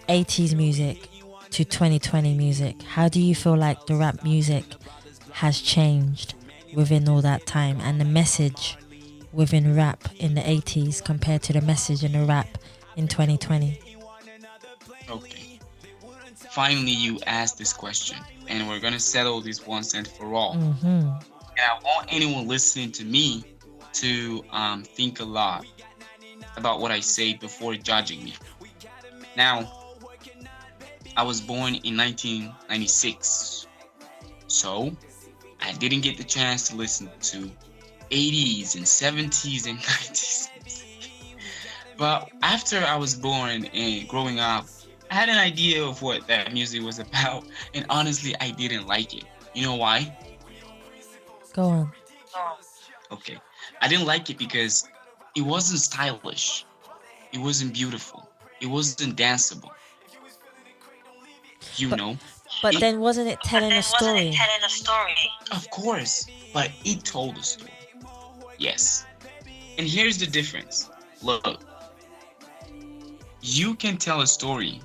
80s music to 2020 music? How do you feel like the rap music has changed within all that time, and the message within rap in the 80s compared to the message in the rap in 2020? Okay. Finally, you asked this question, and we're gonna settle this once and for all. And I want anyone listening to me to think a lot about what I say before judging me. Now, I was born in 1996, so I didn't get the chance to listen to 80s and 70s and 90s. But after I was born and growing up, I had an idea of what that music was about, and honestly, I didn't like it. You know why? Go on. Okay. I didn't like it because it wasn't stylish. It wasn't beautiful. It wasn't danceable. You know? But then wasn't it telling a story? Of course. But it told a story. Yes. And here's the difference. Look. You can tell a story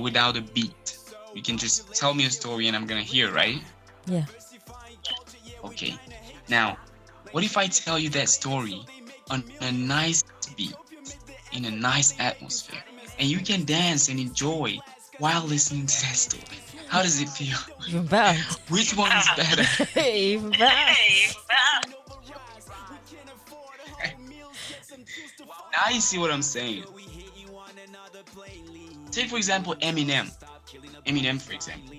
without a beat. You can just tell me a story and I'm gonna hear, right? Yeah. Okay. Now, what if I tell you that story on a nice beat, in a nice atmosphere, and you can dance and enjoy while listening to that story? How does it feel? Even better. Which one is better? Even better. Now you see what I'm saying. Take for example Eminem. Eminem, for example.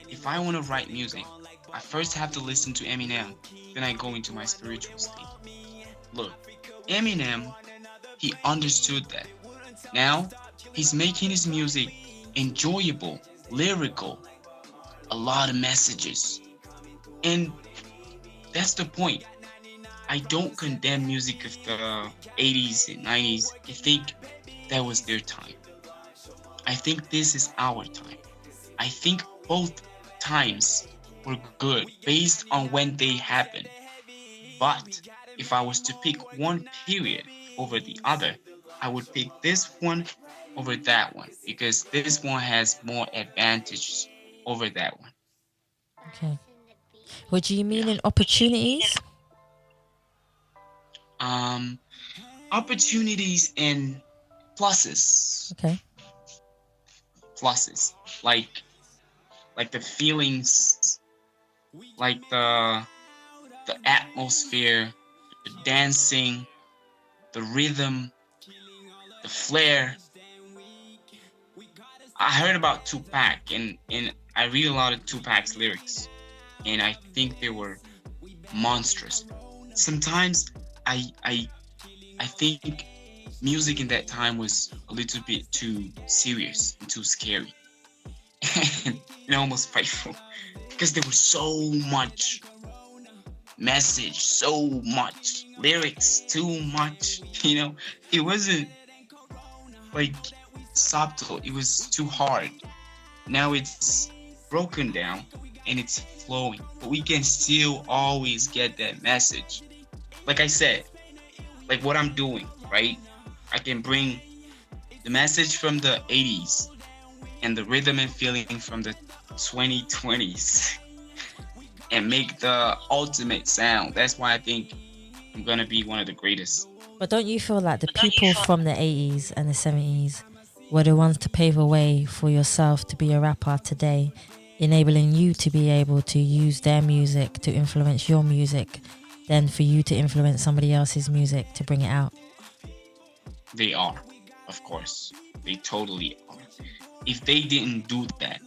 If I want to write music, I first have to listen to Eminem, then I go into my spiritual state. Look, Eminem, he understood that. Now, he's making his music enjoyable, lyrical, a lot of messages. And that's the point. I don't condemn music of the 80s and 90s. I think that was their time. I think this is our time. I think both times were good based on when they happened. But if I was to pick one period over the other, I would pick this one over that one because this one has more advantages over that one. Okay. What do you mean Yeah. in opportunities? Opportunities and pluses. Okay. Pluses. Like the feelings, like the atmosphere, the dancing, the rhythm, the flair. I heard about Tupac and I read a lot of Tupac's lyrics, and I think they were monstrous. Sometimes I think music in that time was a little bit too serious and too scary and almost frightful because there was so much message, so much lyrics, too much. It wasn't like subtle. It was too hard. Now it's broken down and it's flowing, but we can still always get that message. Like I said, like what I'm doing, right? I can bring the message from the 80s and the rhythm and feeling from the 2020s and make the ultimate sound. That's why I think I'm gonna be one of the greatest. But don't you feel like the people from the 80s and the 70s were the ones to pave a way for yourself to be a rapper today, enabling you to be able to use their music to influence your music, then for you to influence somebody else's music to bring it out? They are, of course. They totally are. If they didn't do that,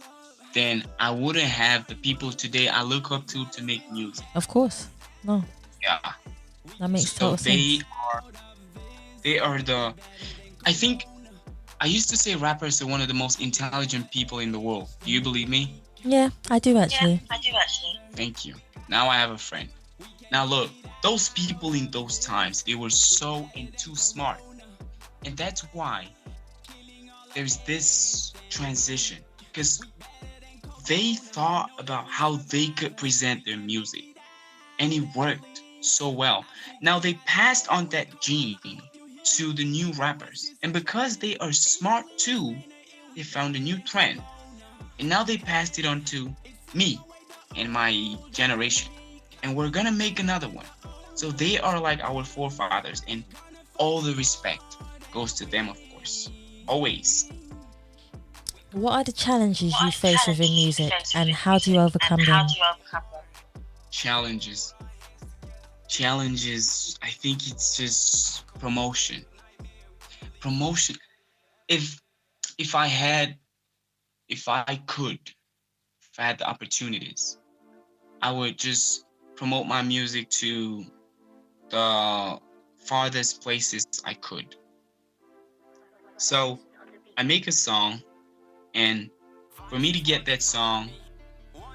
then I wouldn't have the people today I look up to make music. Of course. No. Yeah. That makes So total sense. they are the, I think, I used to say rappers are one of the most intelligent people in the world. Do you believe me? Yeah, I do actually. Thank you. Now I have a friend. Now look, those people in those times, they were so and too smart. And that's why there's this transition, because they thought about how they could present their music, and it worked so well. Now they passed on that gene to the new rappers, and because they are smart too, they found a new trend, and now they passed it on to me and my generation, and we're gonna make another one. So they are like our forefathers, and all the respect goes to them, of course, always. What are the challenges you face within music and how do you overcome them? Challenges, I think it's just promotion. If if I had if I could if I had the opportunities, I would just promote my music to the farthest places I could. So I make a song, and for me to get that song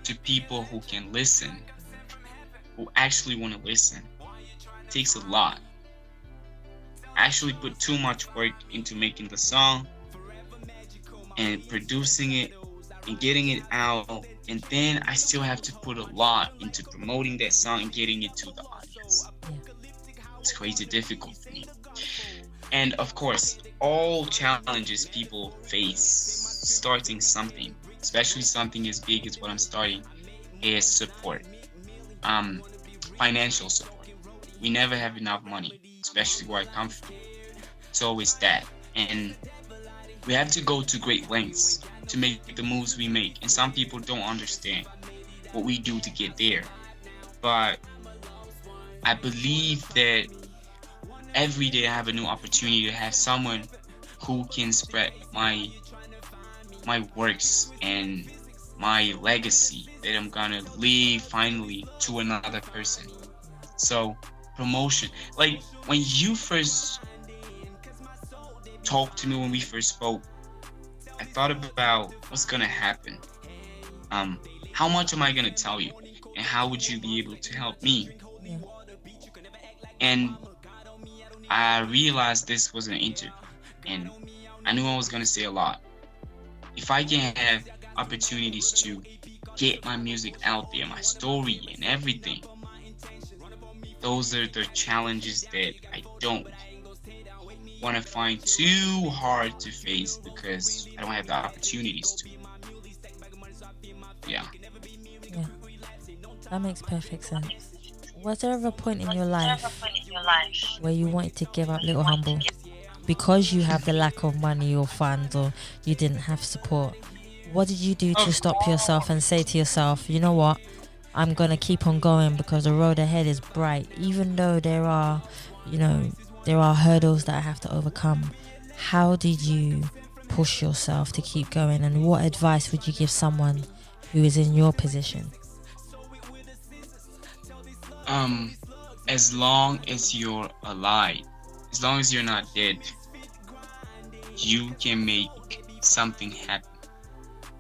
to people who can listen, who actually want to listen, it takes a lot. I actually put too much work into making the song and producing it and getting it out, and then I still have to put a lot into promoting that song and getting it to the audience. It's crazy difficult for me. And of course, all challenges people face starting something, especially something as big as what I'm starting, is support. Financial support. We never have enough money, especially where I come from. It's always that. And we have to go to great lengths to make the moves we make. And some people don't understand what we do to get there. But I believe that every day I have a new opportunity to have someone who can spread my works and my legacy that I'm gonna leave finally to another person. So promotion, like when you first talked to me, when we first spoke, I thought about what's gonna happen. How much am I gonna tell you, and how would you be able to help me? Yeah. And I realized this was an interview, and I knew I was gonna say a lot. If I can have opportunities to get my music out there, my story and everything, those are the challenges that I don't want to find too hard to face because I don't have the opportunities to. Yeah. That makes perfect sense. Was there ever a point in your life where you wanted to give up Lill Humble because you have the lack of money or funds, or you didn't have support? What did you do to stop yourself and say to yourself, you know what, I'm gonna keep on going because the road ahead is bright, even though there are hurdles that I have to overcome? How did you push yourself to keep going, and what advice would you give someone who is in your position? As long as you're alive, as long as you're not dead, you can make something happen.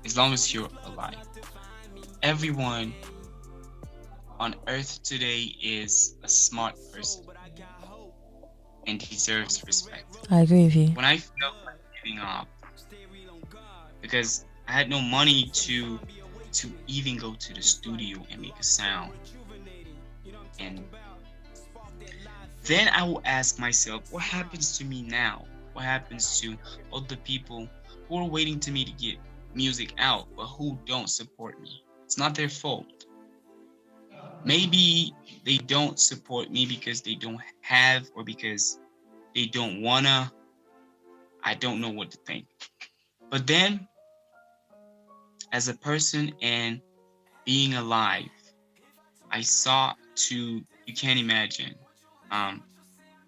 As long as you're alive. Everyone on earth today is a smart person and deserves respect. I agree with you. When I felt like giving up, because I had no money to even go to the studio and make a sound, and then I will ask myself, what happens to me now? What happens to all the people who are waiting to me to get music out, but who don't support me? It's not their fault. Maybe they don't support me because they don't have, or because they don't wanna. I don't know what to think. But then, as a person and being alive, I sought to, you can't imagine,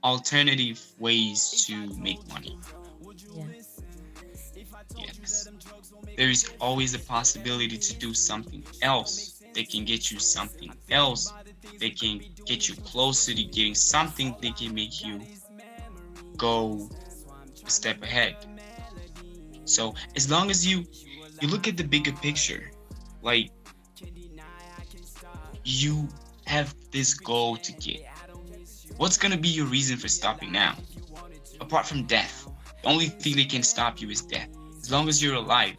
alternative ways to make money. Yeah. Yes. There is always a possibility to do something else that can get you something else, that can get you closer to getting something that can make you go a step ahead. So as long as you look at the bigger picture, like you have this goal to get, what's gonna be your reason for stopping now? Apart from death, the only thing that can stop you is death. As long as you're alive,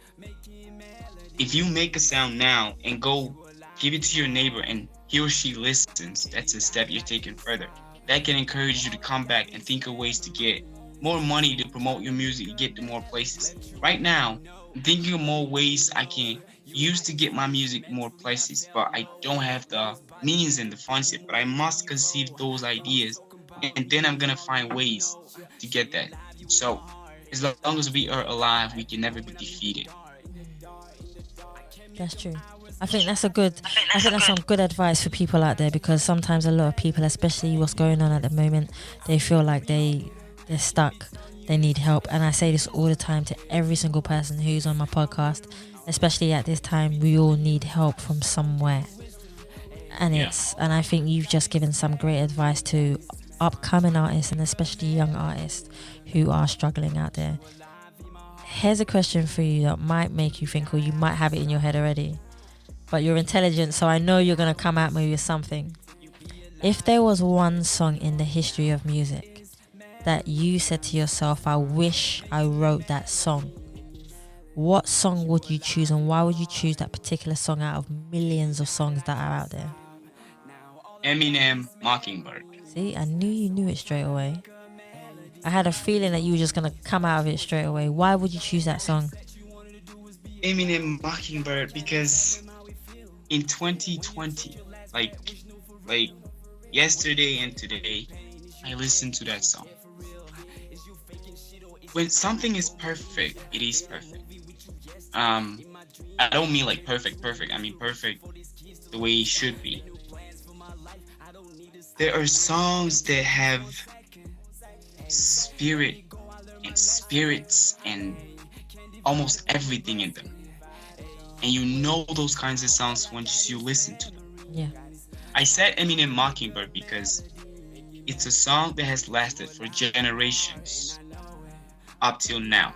if you make a sound now and go give it to your neighbor and he or she listens, that's a step you're taking further. That can encourage you to come back and think of ways to get more money to promote your music, to get to more places. Right now, I'm thinking of more ways I can use to get my music more places, but I don't have the means and the funds yet. But I must conceive those ideas, and then I'm gonna find ways to get that. So as long as we are alive, we can never be defeated. That's true. I think that's some good advice for people out there, because sometimes a lot of people, especially what's going on at the moment, they feel like they're stuck, they need help. And I say this all the time to every single person who's on my podcast, especially at this time, we all need help from somewhere. And and I think you've just given some great advice to upcoming artists, and especially young artists who are struggling out there. Here's a question for you that might make you think, or you might have it in your head already, but you're intelligent, so I know you're going to come at me with something. If there was one song in the history of music that you said to yourself, I wish I wrote that song, what song would you choose, and why would you choose that particular song out of millions of songs that are out there? Eminem, Mockingbird. See, I knew you knew it straight away. I had a feeling that you were just going to come out of it straight away. Why would you choose that song? Eminem, Mockingbird, because in 2020, like yesterday and today, I listened to that song. When something is perfect, it is perfect. I don't mean like perfect. I mean perfect the way it should be. There are songs that have spirit and spirits and almost everything in them. And you know those kinds of songs once you listen to them. Yeah. I said Eminem Mockingbird because it's a song that has lasted for generations up till now.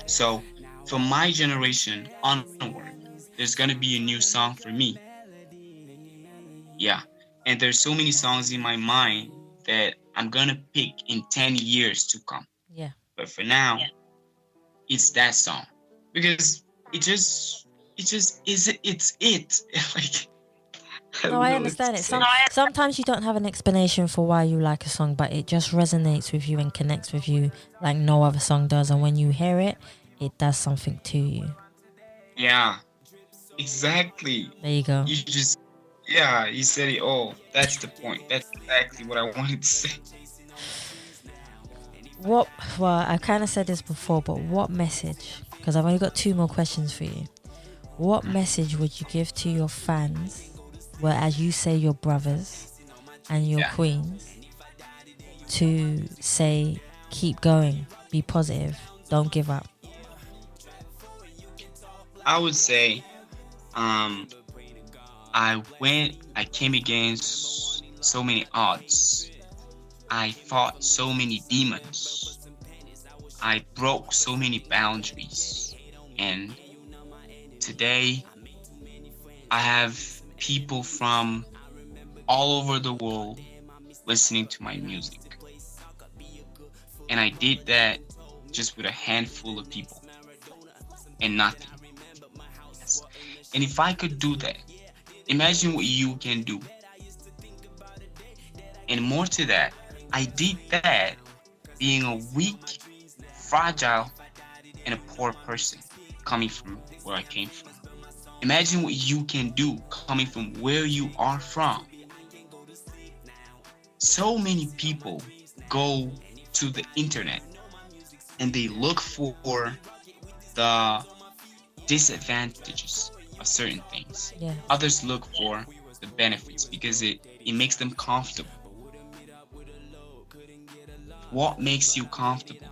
So from my generation onward, there's gonna be a new song for me. Yeah. And there's so many songs in my mind that I'm gonna pick in 10 years to come. Yeah. But for now, it's that song. Because it's it. Like, No, I understand it. Sometimes you don't have an explanation for why you like a song, but it just resonates with you and connects with you like no other song does. And when you hear it, it does something to you. Yeah, exactly. There you go. Yeah, you said it all. That's the point. That's exactly what I wanted to say. What? Well, I kind of said this before, but what message? Because I've only got 2 more questions for you. What message would you give to your fans, well, as you say, your brothers and your Yeah. queens, to say, keep going, be positive, don't give up? I would say, I came against so many odds. I fought so many demons. I broke so many boundaries. And today, I have people from all over the world listening to my music. And I did that just with a handful of people and nothing. Yes. And if I could do that, imagine what you can do. And more to that, I did that being a weak, fragile, and a poor person coming from where I came from. Imagine what you can do coming from where you are from. So many people go to the internet and they look for the disadvantages of certain things. Yeah. Others look for the benefits because it makes them comfortable. What makes you comfortable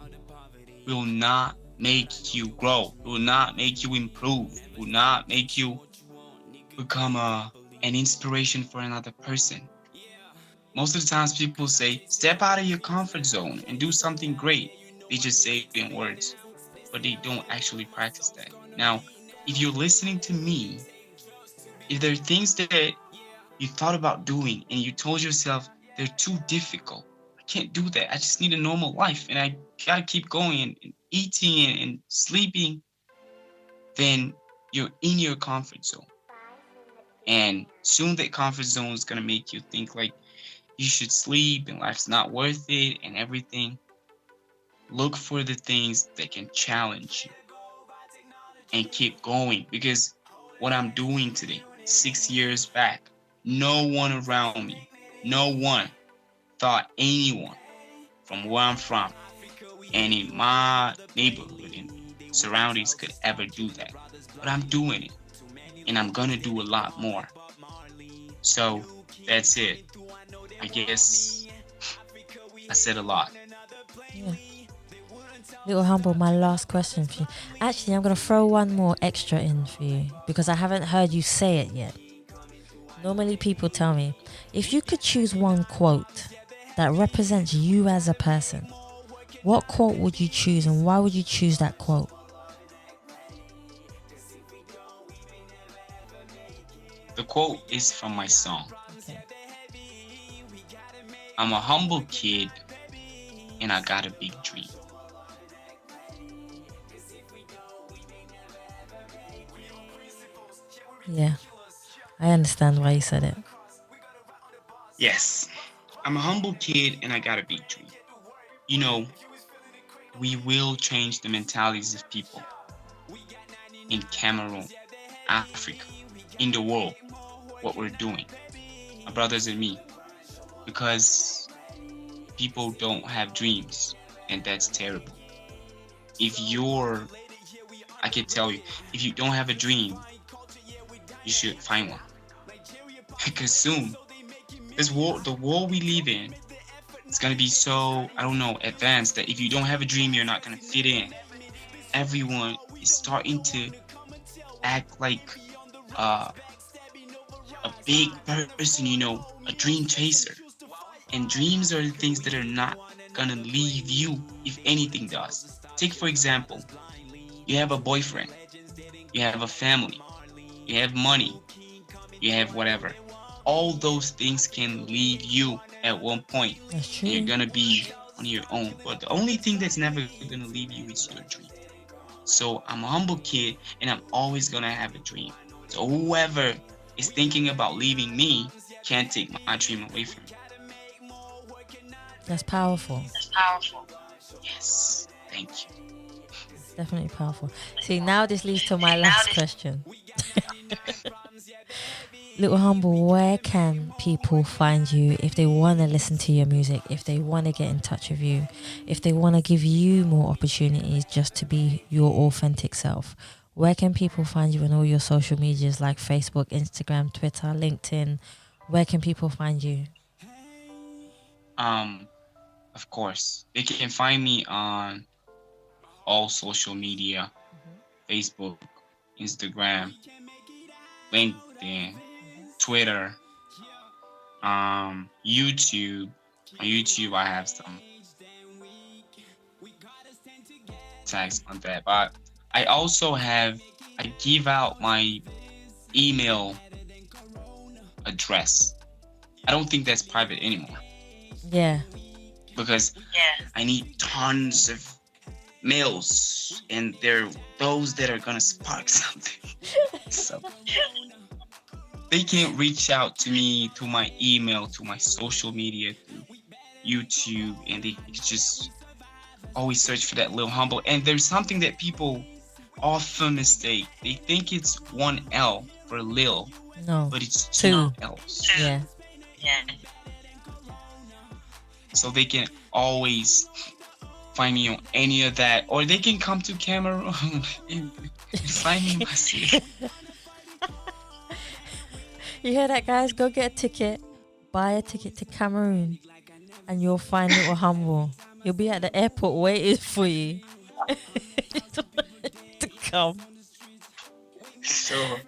will not make you grow, will not make you improve, will not make you become an inspiration for another person. Most of the times people say, step out of your comfort zone and do something great. They just say it in words, but they don't actually practice that. Now, if you're listening to me, if there are things that you thought about doing and you told yourself they're too difficult, I can't do that. I just need a normal life and I gotta keep going and eating and sleeping, then you're in your comfort zone. And soon that comfort zone is gonna make you think like you should sleep and life's not worth it and everything. Look for the things that can challenge you and keep going, because what I'm doing today, 6 years back, no one around me, no one thought anyone from where I'm from and in my neighborhood and surroundings could ever do that. But I'm doing it and I'm gonna do a lot more. So that's it. I guess I said a lot. Yeah. Lill Humble, my last question for you. Actually, I'm going to throw one more extra in for you because I haven't heard you say it yet. Normally people tell me, if you could choose one quote that represents you as a person, what quote would you choose and why would you choose that quote? The quote is from my song. Okay. I'm a humble kid and I got a big dream. Yeah, I understand why you said it. Yes, I'm a humble kid and I got a big dream. You know, we will change the mentalities of people in Cameroon, Africa, in the world, what we're doing, my brothers and me, because people don't have dreams, and that's terrible. I can tell you, if you don't have a dream, you should find one. Because soon, the world we live in, it's gonna be so, advanced that if you don't have a dream, you're not gonna fit in. Everyone is starting to act like a big person, a dream chaser. And dreams are the things that are not gonna leave you if anything does. Take for example, you have a boyfriend, you have a family, you have money, you have whatever. All those things can leave you at one point. That's true. You're gonna be on your own. But the only thing that's never gonna leave you is your dream. So I'm a humble kid and I'm always gonna have a dream. So whoever is thinking about leaving me can't take my dream away from me. That's powerful. Yes. Thank you. It's definitely powerful. See, now this leads to my last question. Lill Humble, where can people find you if they want to listen to your music, if they want to get in touch with you, if they want to give you more opportunities just to be your authentic self? Where can people find you on all your social medias like Facebook, Instagram, Twitter, LinkedIn? Where can people find you? Of course, they can find me on all social media: Facebook, Instagram, LinkedIn, Twitter, YouTube. On YouTube, I have some tags on that, but I give out my email address. I don't think that's private anymore. Yeah. Because I need tons of mails, and they're those that are gonna spark something. So they can reach out to me through my email, to my social media, through YouTube, and they can just always search for that Lill Humble. And there's something that people often mistake. They think it's one L for Lill, No, but it's two two L's. Yeah. So they can always find me on any of that, or they can come to Cameroon and find me myself. You hear that, guys? Go get a ticket, buy a ticket to Cameroon, and you'll find Lill Humble. He'll be at the airport waiting for you to come. Sure.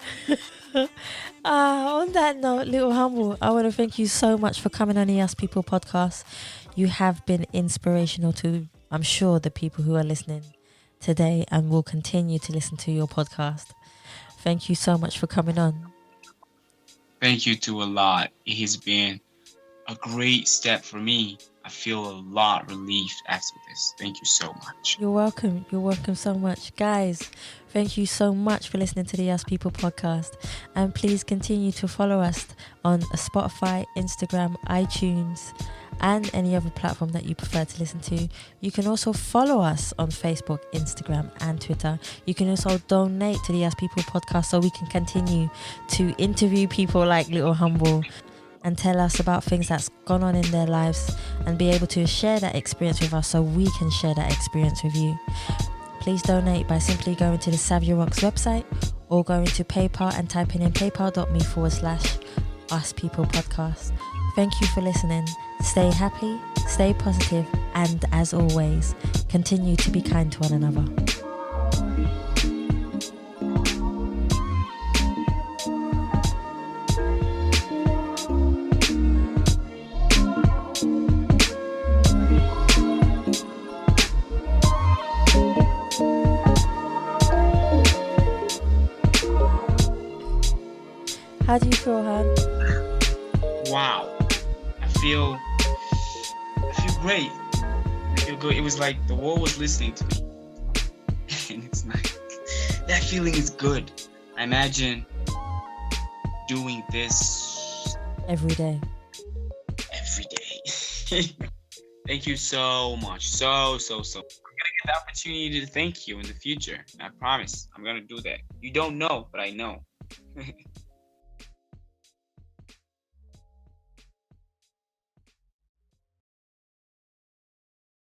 On that note, Lill Humble, I want to thank you so much for coming on the Us People podcast. You have been inspirational to, I'm sure, the people who are listening today and will continue to listen to your podcast. Thank you so much for coming on. Thank you to a lot. It has been a great step for me. I feel a lot relieved after this. Thank you so much. You're welcome. You're welcome so much. Guys, thank you so much for listening to the Us People podcast. And please continue to follow us on Spotify, Instagram, iTunes, and any other platform that you prefer to listen to. You can also follow us on Facebook, Instagram, and Twitter. You can also donate to the Us People podcast so we can continue to interview people like Lill Humble and tell us about things that's gone on in their lives and be able to share that experience with us so we can share that experience with you. Please donate by simply going to the Saviour Rocks website or going to PayPal and typing in paypal.me/Us People podcast. Thank you for listening. Stay happy, stay positive, and as always, continue to be kind to one another. How do you feel, Han? Wow. I feel great. I feel good. It was like the world was listening to me. And it's like, that feeling is good. I imagine doing this every day. Thank you so much. So. I'm gonna get the opportunity to thank you in the future. I promise. I'm gonna do that. You don't know, but I know.